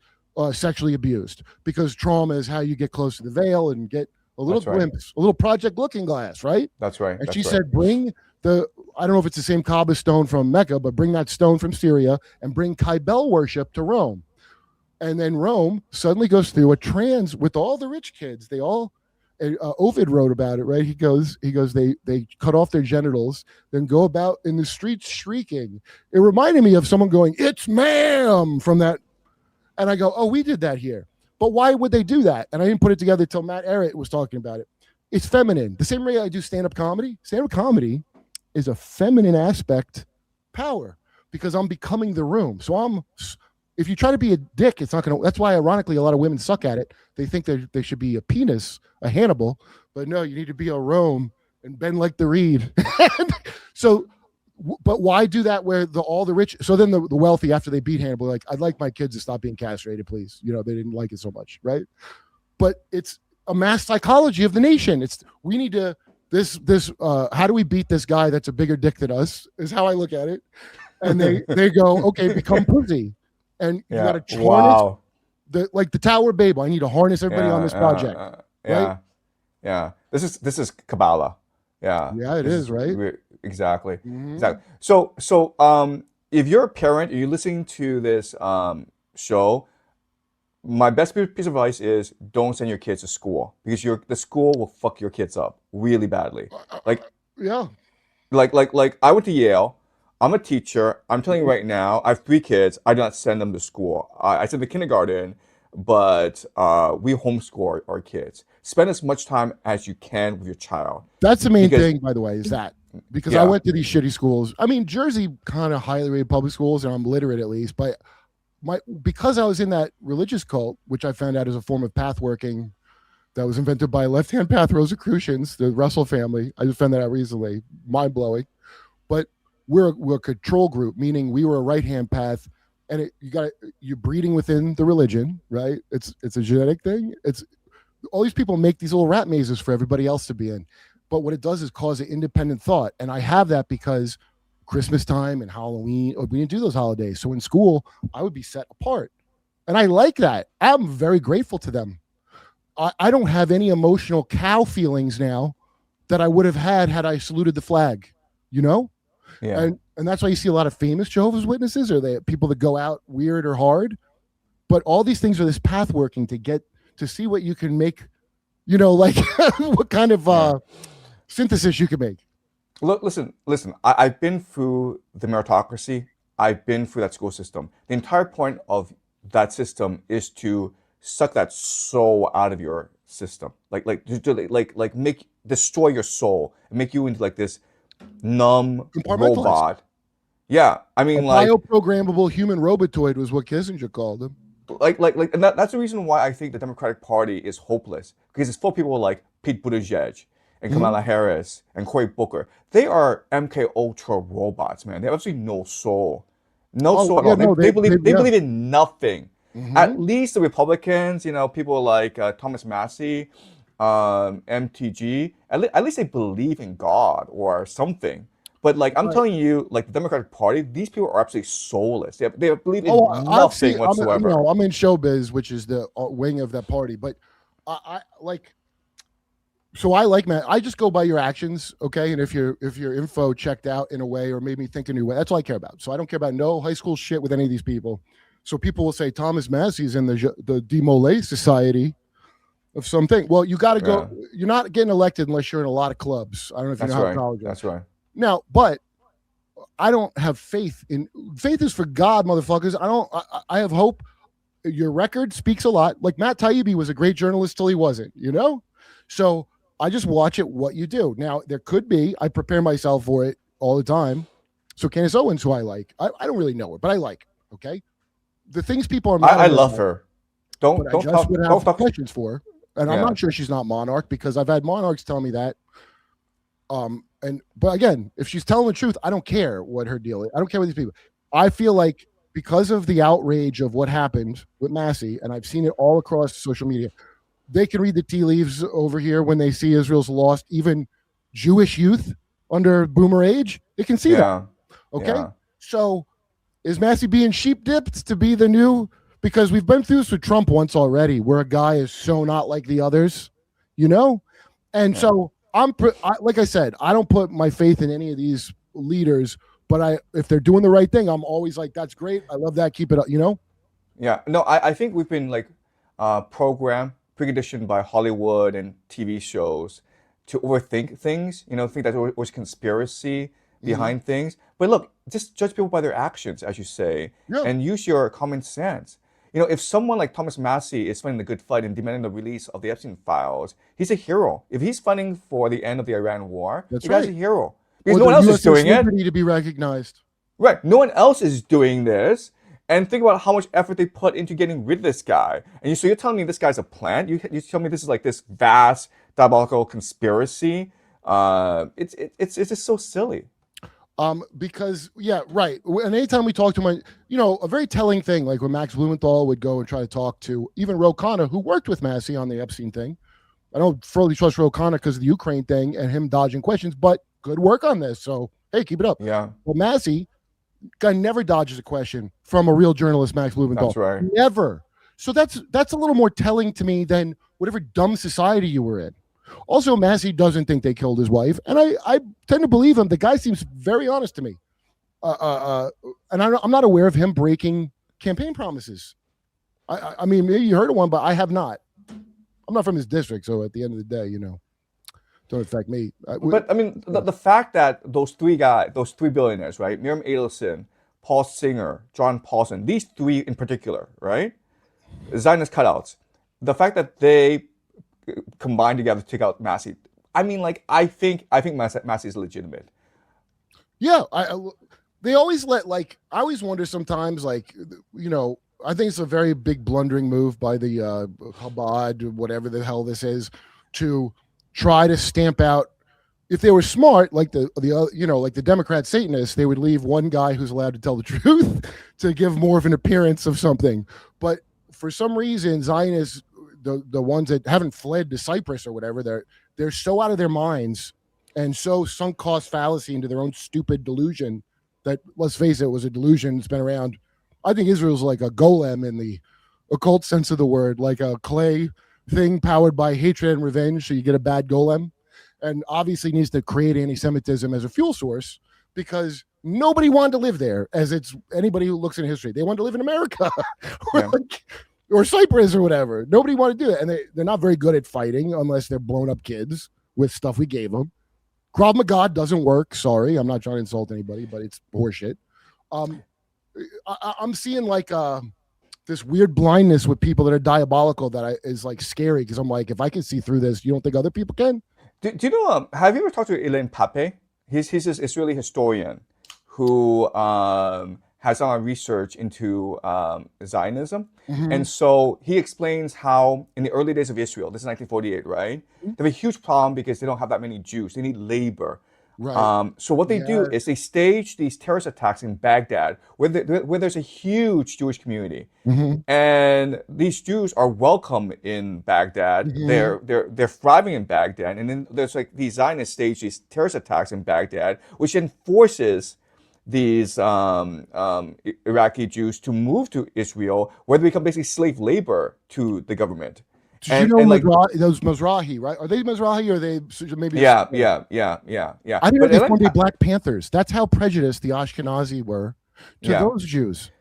Speaker 2: sexually abused, because trauma is how you get close to the veil and get a little glimpse, a little Project Looking Glass, right?
Speaker 3: That's right.
Speaker 2: And she said, bring I don't know if it's the same Kaaba stone from Mecca, but bring that stone from Syria and bring Kybele worship to Rome. And then Rome suddenly goes through a trans with all the rich kids. They all, Ovid wrote about it, right? He goes, they cut off their genitals, then go about in the streets shrieking. It reminded me of someone going, "It's ma'am," from that. And I go, oh, we did that here. But why would they do that? And I didn't put it together until Matt Ehret was talking about it. It's feminine. The same way I do stand-up comedy. Stand-up comedy is a feminine aspect power, because I'm becoming the room. So if you try to be a dick, it's not going to, that's why ironically, a lot of women suck at it. They think they should be a penis, a Hannibal, but no, you need to be a Rome and bend like the reed. So, but why do that where all the rich, so then the wealthy, after they beat Hannibal, like, I'd like my kids to stop being castrated, please. They didn't like it so much. Right. But it's a mass psychology of the nation. We need to, how do we beat this guy that's a bigger dick than us, is how I look at it. And they go, okay, become pussy. And you got to harness the Tower of Babel. I need to harness everybody on this project. Right?
Speaker 3: Yeah. This is Kabbalah. Yeah.
Speaker 2: Yeah, it is, right?
Speaker 3: Exactly. Mm-hmm. Exactly. So if you're a parent and you're listening to this show, my best piece of advice is don't send your kids to school, because the school will fuck your kids up really badly. Like I went to Yale. I'm a teacher. I'm telling you right now, I have 3 kids. I do not send them to school. I send them to kindergarten, but we homeschool our kids. Spend as much time as you can with your child.
Speaker 2: That's the main thing, by the way, is that. Because I went to these shitty schools. I mean, Jersey kind of highly rated public schools, and I'm literate at least. But because I was in that religious cult, which I found out is a form of path working that was invented by left-hand path Rosicrucians, the Russell family. I just found that out recently. Mind-blowing. But we're a control group, meaning we were a right-hand path, and you're breeding within the religion, right? It's a genetic thing. It's all these people make these little rat mazes for everybody else to be in. But what it does is cause an independent thought. And I have that because Christmas time and Halloween, we didn't do those holidays. So in school, I would be set apart. And I like that. I'm very grateful to them. I don't have any emotional cow feelings now that I would have had I saluted the flag, Yeah. And that's why you see a lot of famous Jehovah's Witnesses, or they people that go out weird or hard. But all these things are this path working to see what you can make, like what kind of synthesis you can make.
Speaker 3: Look, listen. I've been through the meritocracy. I've been through that school system. The entire point of that system is to suck that soul out of your system, like destroy your soul and make you into like this numb robot. Yeah, I mean,
Speaker 2: bioprogrammable human robotoid was what Kissinger called him.
Speaker 3: And that's the reason why I think the Democratic Party is hopeless, because it's full of people like Pete Buttigieg and Kamala Harris and Cory Booker. They are MK Ultra robots, man. They have absolutely no soul, soul at all. No, they believe in nothing. Mm-hmm. At least the Republicans, people like Thomas Massey, MTG, at least they believe in God or something. But I'm telling you, the Democratic Party, these people are absolutely soulless. They believe in nothing whatsoever.
Speaker 2: I'm in showbiz, which is the wing of that party. But I Matt. I just go by your actions, okay? And if your info checked out in a way or made me think a new way, that's all I care about. So I don't care about no high school shit with any of these people. So people will say Thomas Massey's in the Demolay Society of something. Well, you got to go. You're not getting elected unless you're in a lot of clubs. I don't know if you know how college is.
Speaker 3: That's right.
Speaker 2: Now, but I don't have faith is for God, motherfuckers. I have hope. Your record speaks a lot. Like Matt Taibbi was a great journalist till he wasn't, So I just watch it what you do. Now there could be, I prepare myself for it all the time. So Candace Owens, who I like, I don't really know her, but I like. Okay, the things people are mad
Speaker 3: I
Speaker 2: at
Speaker 3: love her. Don't
Speaker 2: but I
Speaker 3: don't
Speaker 2: just
Speaker 3: talk
Speaker 2: would
Speaker 3: don't
Speaker 2: have
Speaker 3: talk.
Speaker 2: questions for her. And I'm
Speaker 3: Yeah.
Speaker 2: not sure she's not monarch because I've had monarchs tell me that. But again, if she's telling the truth, I don't care what her deal is. I don't care what these people. I feel like because of the outrage of what happened with Massey, and I've seen it all across social media, they can read the tea leaves over here when they see Israel's lost. Even Jewish youth under boomer age, they can see that.
Speaker 3: Yeah.
Speaker 2: Okay,
Speaker 3: Yeah.
Speaker 2: so is Massey being sheep dipped to be the new? Because we've been through this with Trump once already, where a guy is so not like the others, And
Speaker 3: Yeah.
Speaker 2: so like I said, I don't put my faith in any of these leaders, but if they're doing the right thing, I'm always like, that's great. I love that. Keep it up,
Speaker 3: Yeah. No, I think we've been like programmed, preconditioned by Hollywood and TV shows to overthink things, think that there was conspiracy behind things. But look, just judge people by their actions, as you say,
Speaker 2: Yeah.
Speaker 3: and use your common sense. If someone like Thomas Massey is fighting the good fight and demanding the release of the Epstein files, he's a hero. If he's fighting for the end of the Iran war,
Speaker 2: That's
Speaker 3: the guy's
Speaker 2: right.
Speaker 3: a hero. Because
Speaker 2: Or
Speaker 3: no one
Speaker 2: the
Speaker 3: else is
Speaker 2: USS
Speaker 3: doing it.
Speaker 2: Liberty to be recognized.
Speaker 3: Right. No one else is doing this. And think about how much effort they put into getting rid of this guy. And so you're telling me this guy's a plant? You tell me this is like this vast diabolical conspiracy? It's just so silly.
Speaker 2: Because yeah, right. And anytime we talk to him, a very telling thing, like when Max Blumenthal would go and try to talk to even Ro Khanna, who worked with Massey on the Epstein thing. I don't fully trust Ro Khanna because of the Ukraine thing and him dodging questions, but good work on this. So hey, keep it up.
Speaker 3: Yeah.
Speaker 2: Well, Massey guy never dodges a question from a real journalist, Max Blumenthal.
Speaker 3: That's right.
Speaker 2: Never. So that's a little more telling to me than whatever dumb society you were in. Also, Massey doesn't think they killed his wife, and I tend to believe him. The guy seems very honest to me, and I'm not aware of him breaking campaign promises. I mean, maybe you heard of one, but I have not. I'm not from his district, so at the end of the day, don't affect me.
Speaker 3: But I mean, the fact that those three billionaires, right? Miriam Adelson, Paul Singer, John Paulson, these three in particular, right? Zionist cutouts. The fact that they combined together to take out Massey. I mean, like, I think Massey is legitimate.
Speaker 2: Yeah, they always I always wonder sometimes, I think it's a very big blundering move by the Chabad, whatever the hell this is, to try to stamp out. If they were smart, like like the Democrat Satanists, they would leave one guy who's allowed to tell the truth to give more of an appearance of something. But for some reason, Zionists, the ones that haven't fled to Cyprus or whatever, they're so out of their minds and so sunk cost fallacy into their own stupid delusion that, let's face it, was a delusion. It's been around. I think Israel's like a golem in the occult sense of the word, like a clay thing powered by hatred and revenge. So you get a bad golem, and obviously needs to create anti-Semitism as a fuel source because nobody wanted to live there. As it's anybody who looks in history, they wanted to live in America or Cyprus or whatever. Nobody wanted to do it, and they're not very good at fighting unless they're blown up kids with stuff we gave them. Krav Maga doesn't work. Sorry, I'm not trying to insult anybody, but it's horseshit. I'm seeing this weird blindness with people that are diabolical that is like scary because I'm like, if I can see through this, you don't think other people can?
Speaker 3: Do you know? Have you ever talked to Elaine Pape? He's this Israeli historian who has done research into Zionism, and so he explains how in the early days of Israel, this is 1948, right? They have a huge problem because they don't have that many Jews. They need labor.
Speaker 2: Right.
Speaker 3: So what they do is they stage these terrorist attacks in Baghdad, where there's a huge Jewish community, and these Jews are welcome in Baghdad. They're thriving in Baghdad, and then there's like these Zionists stage these terrorist attacks in Baghdad, which then forces these Iraqi Jews to move to Israel, where they become basically slave labor to the government.
Speaker 2: Did you know those Mizrahi, right? Are they Mizrahi or are they maybe?
Speaker 3: Yeah.
Speaker 2: I think they're one day Black Panthers. That's how prejudiced the Ashkenazi were to those Jews.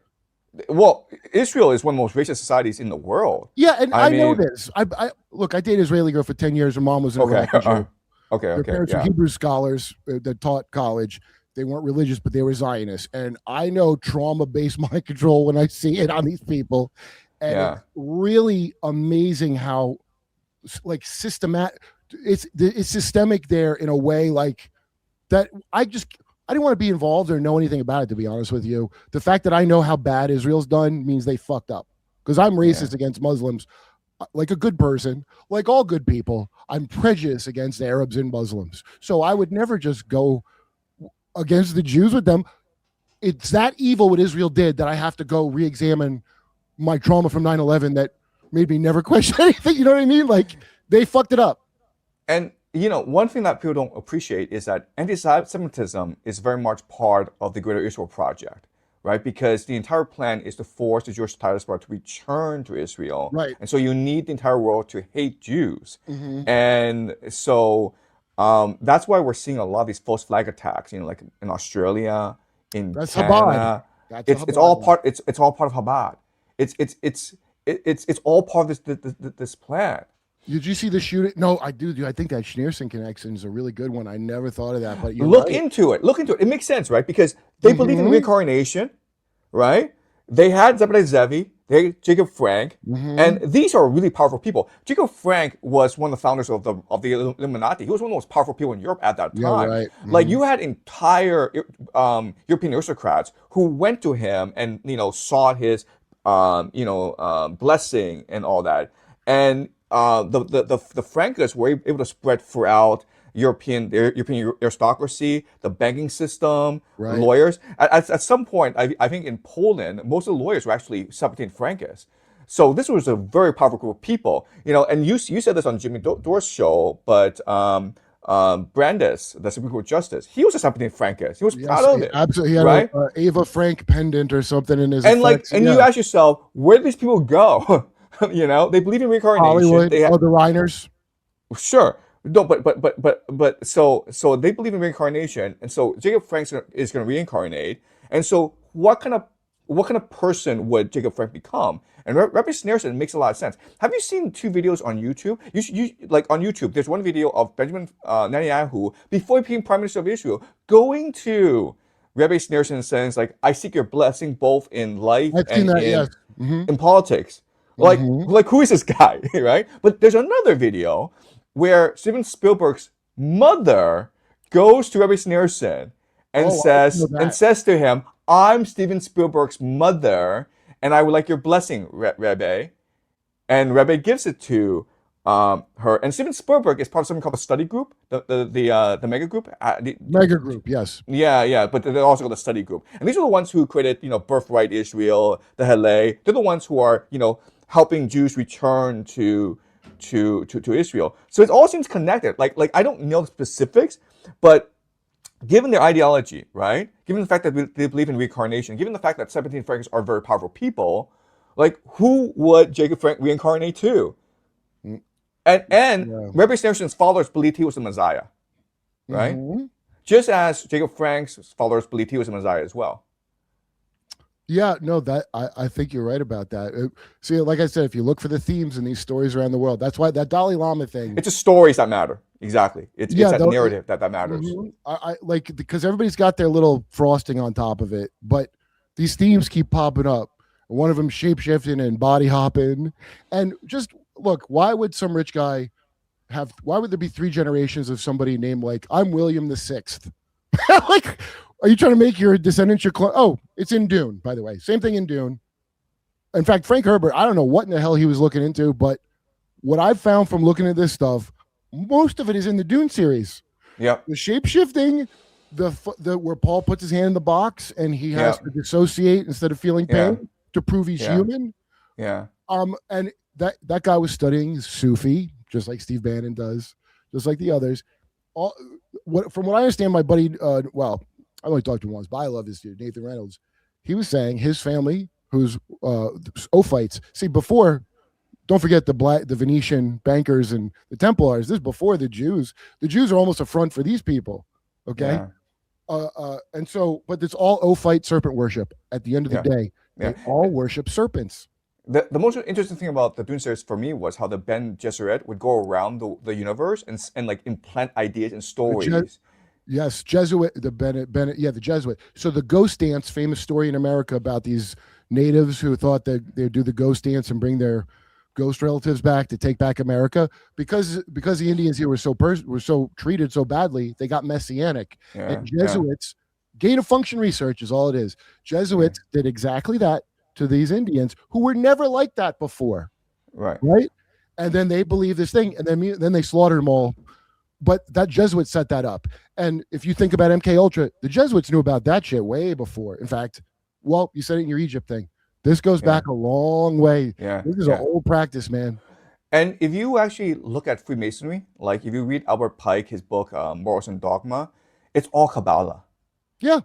Speaker 3: Well, Israel is one of the most racist societies in the world.
Speaker 2: Yeah, and I know this. I dated an Israeli girl for 10 years. Her mom was an Iraqi Jew.
Speaker 3: Okay.
Speaker 2: Their parents were Hebrew scholars that taught college. they weren't religious, but they were Zionists. And I know trauma-based mind control when I see it on these people. And
Speaker 3: Yeah.
Speaker 2: it's really amazing how like systematic it's systemic there in a way like that. I didn't want to be involved or know anything about it, to be honest with you. The fact that I know how bad Israel's done means they fucked up, because I'm racist against Muslims like a good person, like all good people. I'm prejudiced against Arabs and Muslims, so I would never just go against the Jews with them. It's that evil what Israel did that I have to go re-examine my trauma from 9/11 that made me never question anything. You know what I mean? Like, they fucked it up.
Speaker 3: And one thing that people don't appreciate is that anti-Semitism is very much part of the Greater Israel Project, right? Because the entire plan is to force the Jewish diaspora to return to Israel.
Speaker 2: Right.
Speaker 3: And so you need the entire world to hate Jews.
Speaker 2: Mm-hmm.
Speaker 3: And so that's why we're seeing a lot of these false flag attacks, like in Australia, in
Speaker 2: That's
Speaker 3: Canada.
Speaker 2: Chabad.
Speaker 3: It's all part. It's all part of Chabad. It's all part of this plan.
Speaker 2: Did you see the shooting? No, I do. I think that Schneerson connection is a really good one. I never thought of that, but you
Speaker 3: Look into it. It makes sense, right? Because they believe in reincarnation, right? They had Zebedee Zevi, they had Jacob Frank, and these are really powerful people. Jacob Frank was one of the founders of the Illuminati. He was one of the most powerful people in Europe at that time.
Speaker 2: Yeah, right.
Speaker 3: Like, you had entire European aristocrats who went to him and sought his blessing and all that. And the Frankists were able to spread throughout European aristocracy, the banking system, lawyers. At some point, I think in Poland, most of the lawyers were actually Sephardic Frankists. So this was a very powerful group of people. And you said this on Jimmy Dore's show, but Brandes, the Supreme Court Justice, he was a Sephardic Frankist. He was proud of it.
Speaker 2: Absolutely, he had
Speaker 3: right?
Speaker 2: a Ava Frank pendant or something in his.
Speaker 3: And you ask yourself, where do these people go? They believe in reincarnation.
Speaker 2: Hollywood, the Reiners.
Speaker 3: Sure. No, but so they believe in reincarnation, and so Jacob Frank is going to reincarnate, and so what kind of person would Jacob Frank become? And Rabbi Schneerson makes a lot of sense. Have you seen 2 videos on YouTube? You like on YouTube. There's one video of Benjamin Netanyahu before he became Prime Minister of Israel going to Rabbi Schneerson and saying like, "I seek your blessing both in life and in politics." Like who is this guy, right? But there's another video where Steven Spielberg's mother goes to Rabbi Schneerson and says to him, "I'm Steven Spielberg's mother, and I would like your blessing, Rabbi." And Rabbi gives it to her. And Steven Spielberg is part of something called the study group, the mega group.
Speaker 2: Mega group, yes.
Speaker 3: Yeah. But they're also called the study group. And these are the ones who created, Birthright Israel, the Hillel. They're the ones who are, helping Jews return to Israel. So it all seems connected. Like I don't know the specifics, but given their ideology, right? Given the fact that they believe in reincarnation, given the fact that 17 Frankists are very powerful people, like who would Jacob Frank reincarnate to? And Rabbi Schneerson's followers believed he was the Messiah, right? Just as Jacob Frank's followers believed he was the Messiah as well.
Speaker 2: Yeah, no, that I think you're right about that. See, like I said, if you look for the themes in these stories around the world, that's why that Dalai Lama thing.
Speaker 3: It's the stories that matter. Exactly. It's that narrative that matters.
Speaker 2: I like, because everybody's got their little frosting on top of it, but these themes keep popping up. One of them shape-shifting and body hopping. And just look, why would some rich guy why would there be 3 generations of somebody named like, I'm William the Sixth? Like, are you trying to make your descendants your clone? Oh, it's in Dune, by the way. Same thing in Dune. In fact, Frank Herbert, I don't know what in the hell he was looking into, but what I've found from looking at this stuff, most of it is in the Dune series.
Speaker 3: Yeah.
Speaker 2: The shape-shifting, the where Paul puts his hand in the box and he has to dissociate instead of feeling pain to prove he's human.
Speaker 3: Yeah.
Speaker 2: And that guy was studying Sufi, just like Steve Bannon does, just like the others. From what I understand, my buddy, I only talked to him once, but I love this dude, Nathan Reynolds. He was saying his family, who's Ophites. See, before, don't forget the Venetian bankers and the Templars. This is before the Jews. The Jews are almost a front for these people. Okay. And so, but it's all Ophite serpent worship. At the end of the day, they all worship serpents.
Speaker 3: The most interesting thing about the Dune series for me was how the Ben Gesserit would go around the universe and like implant ideas and stories.
Speaker 2: Yes, Jesuit, the Bennett, yeah, the Jesuit. So the ghost dance, famous story in America about these natives who thought that they'd do the ghost dance and bring their ghost relatives back to take back America because the Indians here were so treated so badly, they got messianic. And
Speaker 3: Yeah, yeah,
Speaker 2: Jesuits, gain of function research is all it is.
Speaker 3: yeah.
Speaker 2: Jesuits did exactly that to these Indians who were never like that before,
Speaker 3: Right.
Speaker 2: right? And then they believed this thing, and then they slaughtered them all. But that Jesuit set that up. And if you think about MK Ultra, the Jesuits knew about that shit way before. In fact, well, you said it in your Egypt thing. This goes
Speaker 3: Yeah,
Speaker 2: back a long way.
Speaker 3: yeah,
Speaker 2: This is an
Speaker 3: yeah.
Speaker 2: old practice, man.
Speaker 3: And if you actually look at Freemasonry, like if you read Albert Pike, his book Morals and Dogma, it's all Kabbalah.
Speaker 2: Yeah.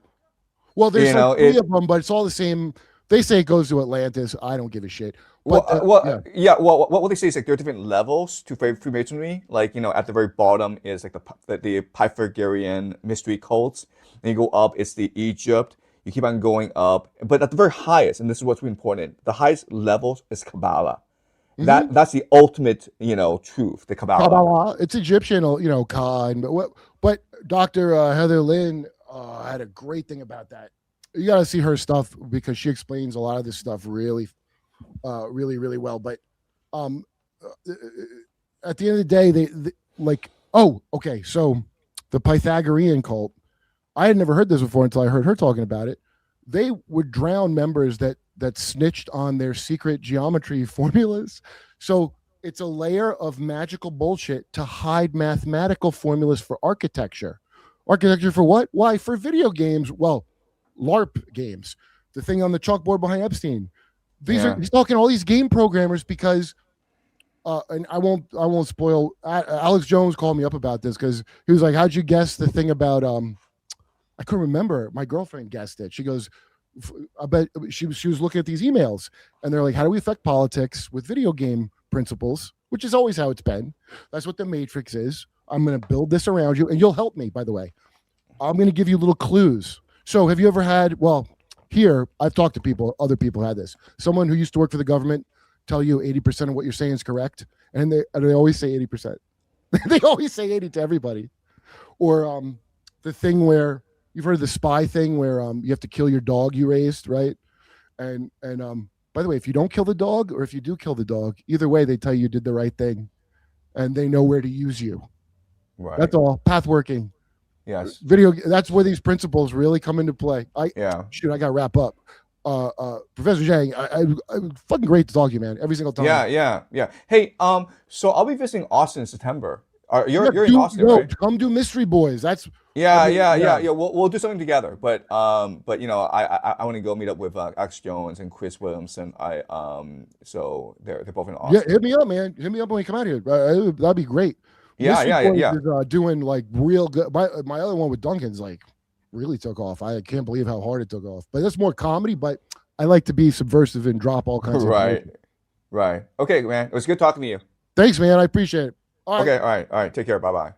Speaker 2: Well, there's
Speaker 3: You
Speaker 2: like
Speaker 3: know,
Speaker 2: three
Speaker 3: it
Speaker 2: of them, but it's all the same. They say it goes to Atlantis. I don't give a shit.
Speaker 3: well,
Speaker 2: But yeah.
Speaker 3: yeah. Well, what they say is like there are different levels to Freemasonry. Like at the very bottom is like the Pythagorean mystery cults. Then you go up, it's the Egypt. You keep on going up, but at the very highest, and this is what's really important, the highest levels is Kabbalah.
Speaker 2: Mhm.
Speaker 3: That's the ultimate, truth, the Kabbalah.
Speaker 2: Kabbalah. It's Egyptian, Ka. But Dr. Heather Lynn had a great thing about that. You got to see her stuff because she explains a lot of this stuff really, really well. But um, uh, at the end of the day, they like, oh, okay. So the Pythagorean cult, I had never heard this before until I heard her talking about it. They would drown members that snitched on their secret geometry formulas. So it's a layer of magical bullshit to hide mathematical formulas for architecture. Architecture for what? Why? For video games. Well, LARP games. The thing on the chalkboard behind Epstein.
Speaker 3: Yeah.
Speaker 2: He's talking to all these game programmers because and I won't spoil. Alex Jones called me up about this because he was like, "How'd you guess the thing about I couldn't remember. My girlfriend guessed it. She goes, I bet she was looking at these emails and they're like, how do we affect politics with video game principles, which is always how it's been. That's what the Matrix is. I'm going to build this around you and you'll help me, by the way. I'm going to give you little clues. So have you ever had, well, here, I've talked to people, other people had this. Someone who used to work for the government tell you 80% of what you're saying is correct. And they always say 80%. They always say 80 to everybody. Or the thing where you've heard of the spy thing where you have to kill your dog you raised, right? And by the way, if you don't kill the dog or if you do kill the dog, either way, they tell you did the right thing and they know where to use you.
Speaker 3: Right.
Speaker 2: That's all. Path working.
Speaker 3: Yes.
Speaker 2: That's where these principles really come into play.
Speaker 3: Yeah.
Speaker 2: Shoot, I got to wrap up. Professor Jiang, I fucking great to talk to you, man. Every single time.
Speaker 3: Yeah. Hey, so I'll be visiting Austin in September. You're in Austin, right?
Speaker 2: Come do Mystery Boys. That's
Speaker 3: Yeah. We'll do something together. But I want to go meet up with Alex Jones and Chris Williamson. So they're both in Austin.
Speaker 2: Yeah, hit me up, man. Hit me up when you come out here. That'd be great.
Speaker 3: Yeah.
Speaker 2: Is, doing like real good. My other one with Duncan's like really took off. I can't believe how hard it took off. But that's more comedy. But I like to be subversive and drop all kinds of
Speaker 3: Right. Okay, man. It was good talking to you.
Speaker 2: Thanks, man. I appreciate it. All right.
Speaker 3: Okay, all right. Take care. Bye-bye.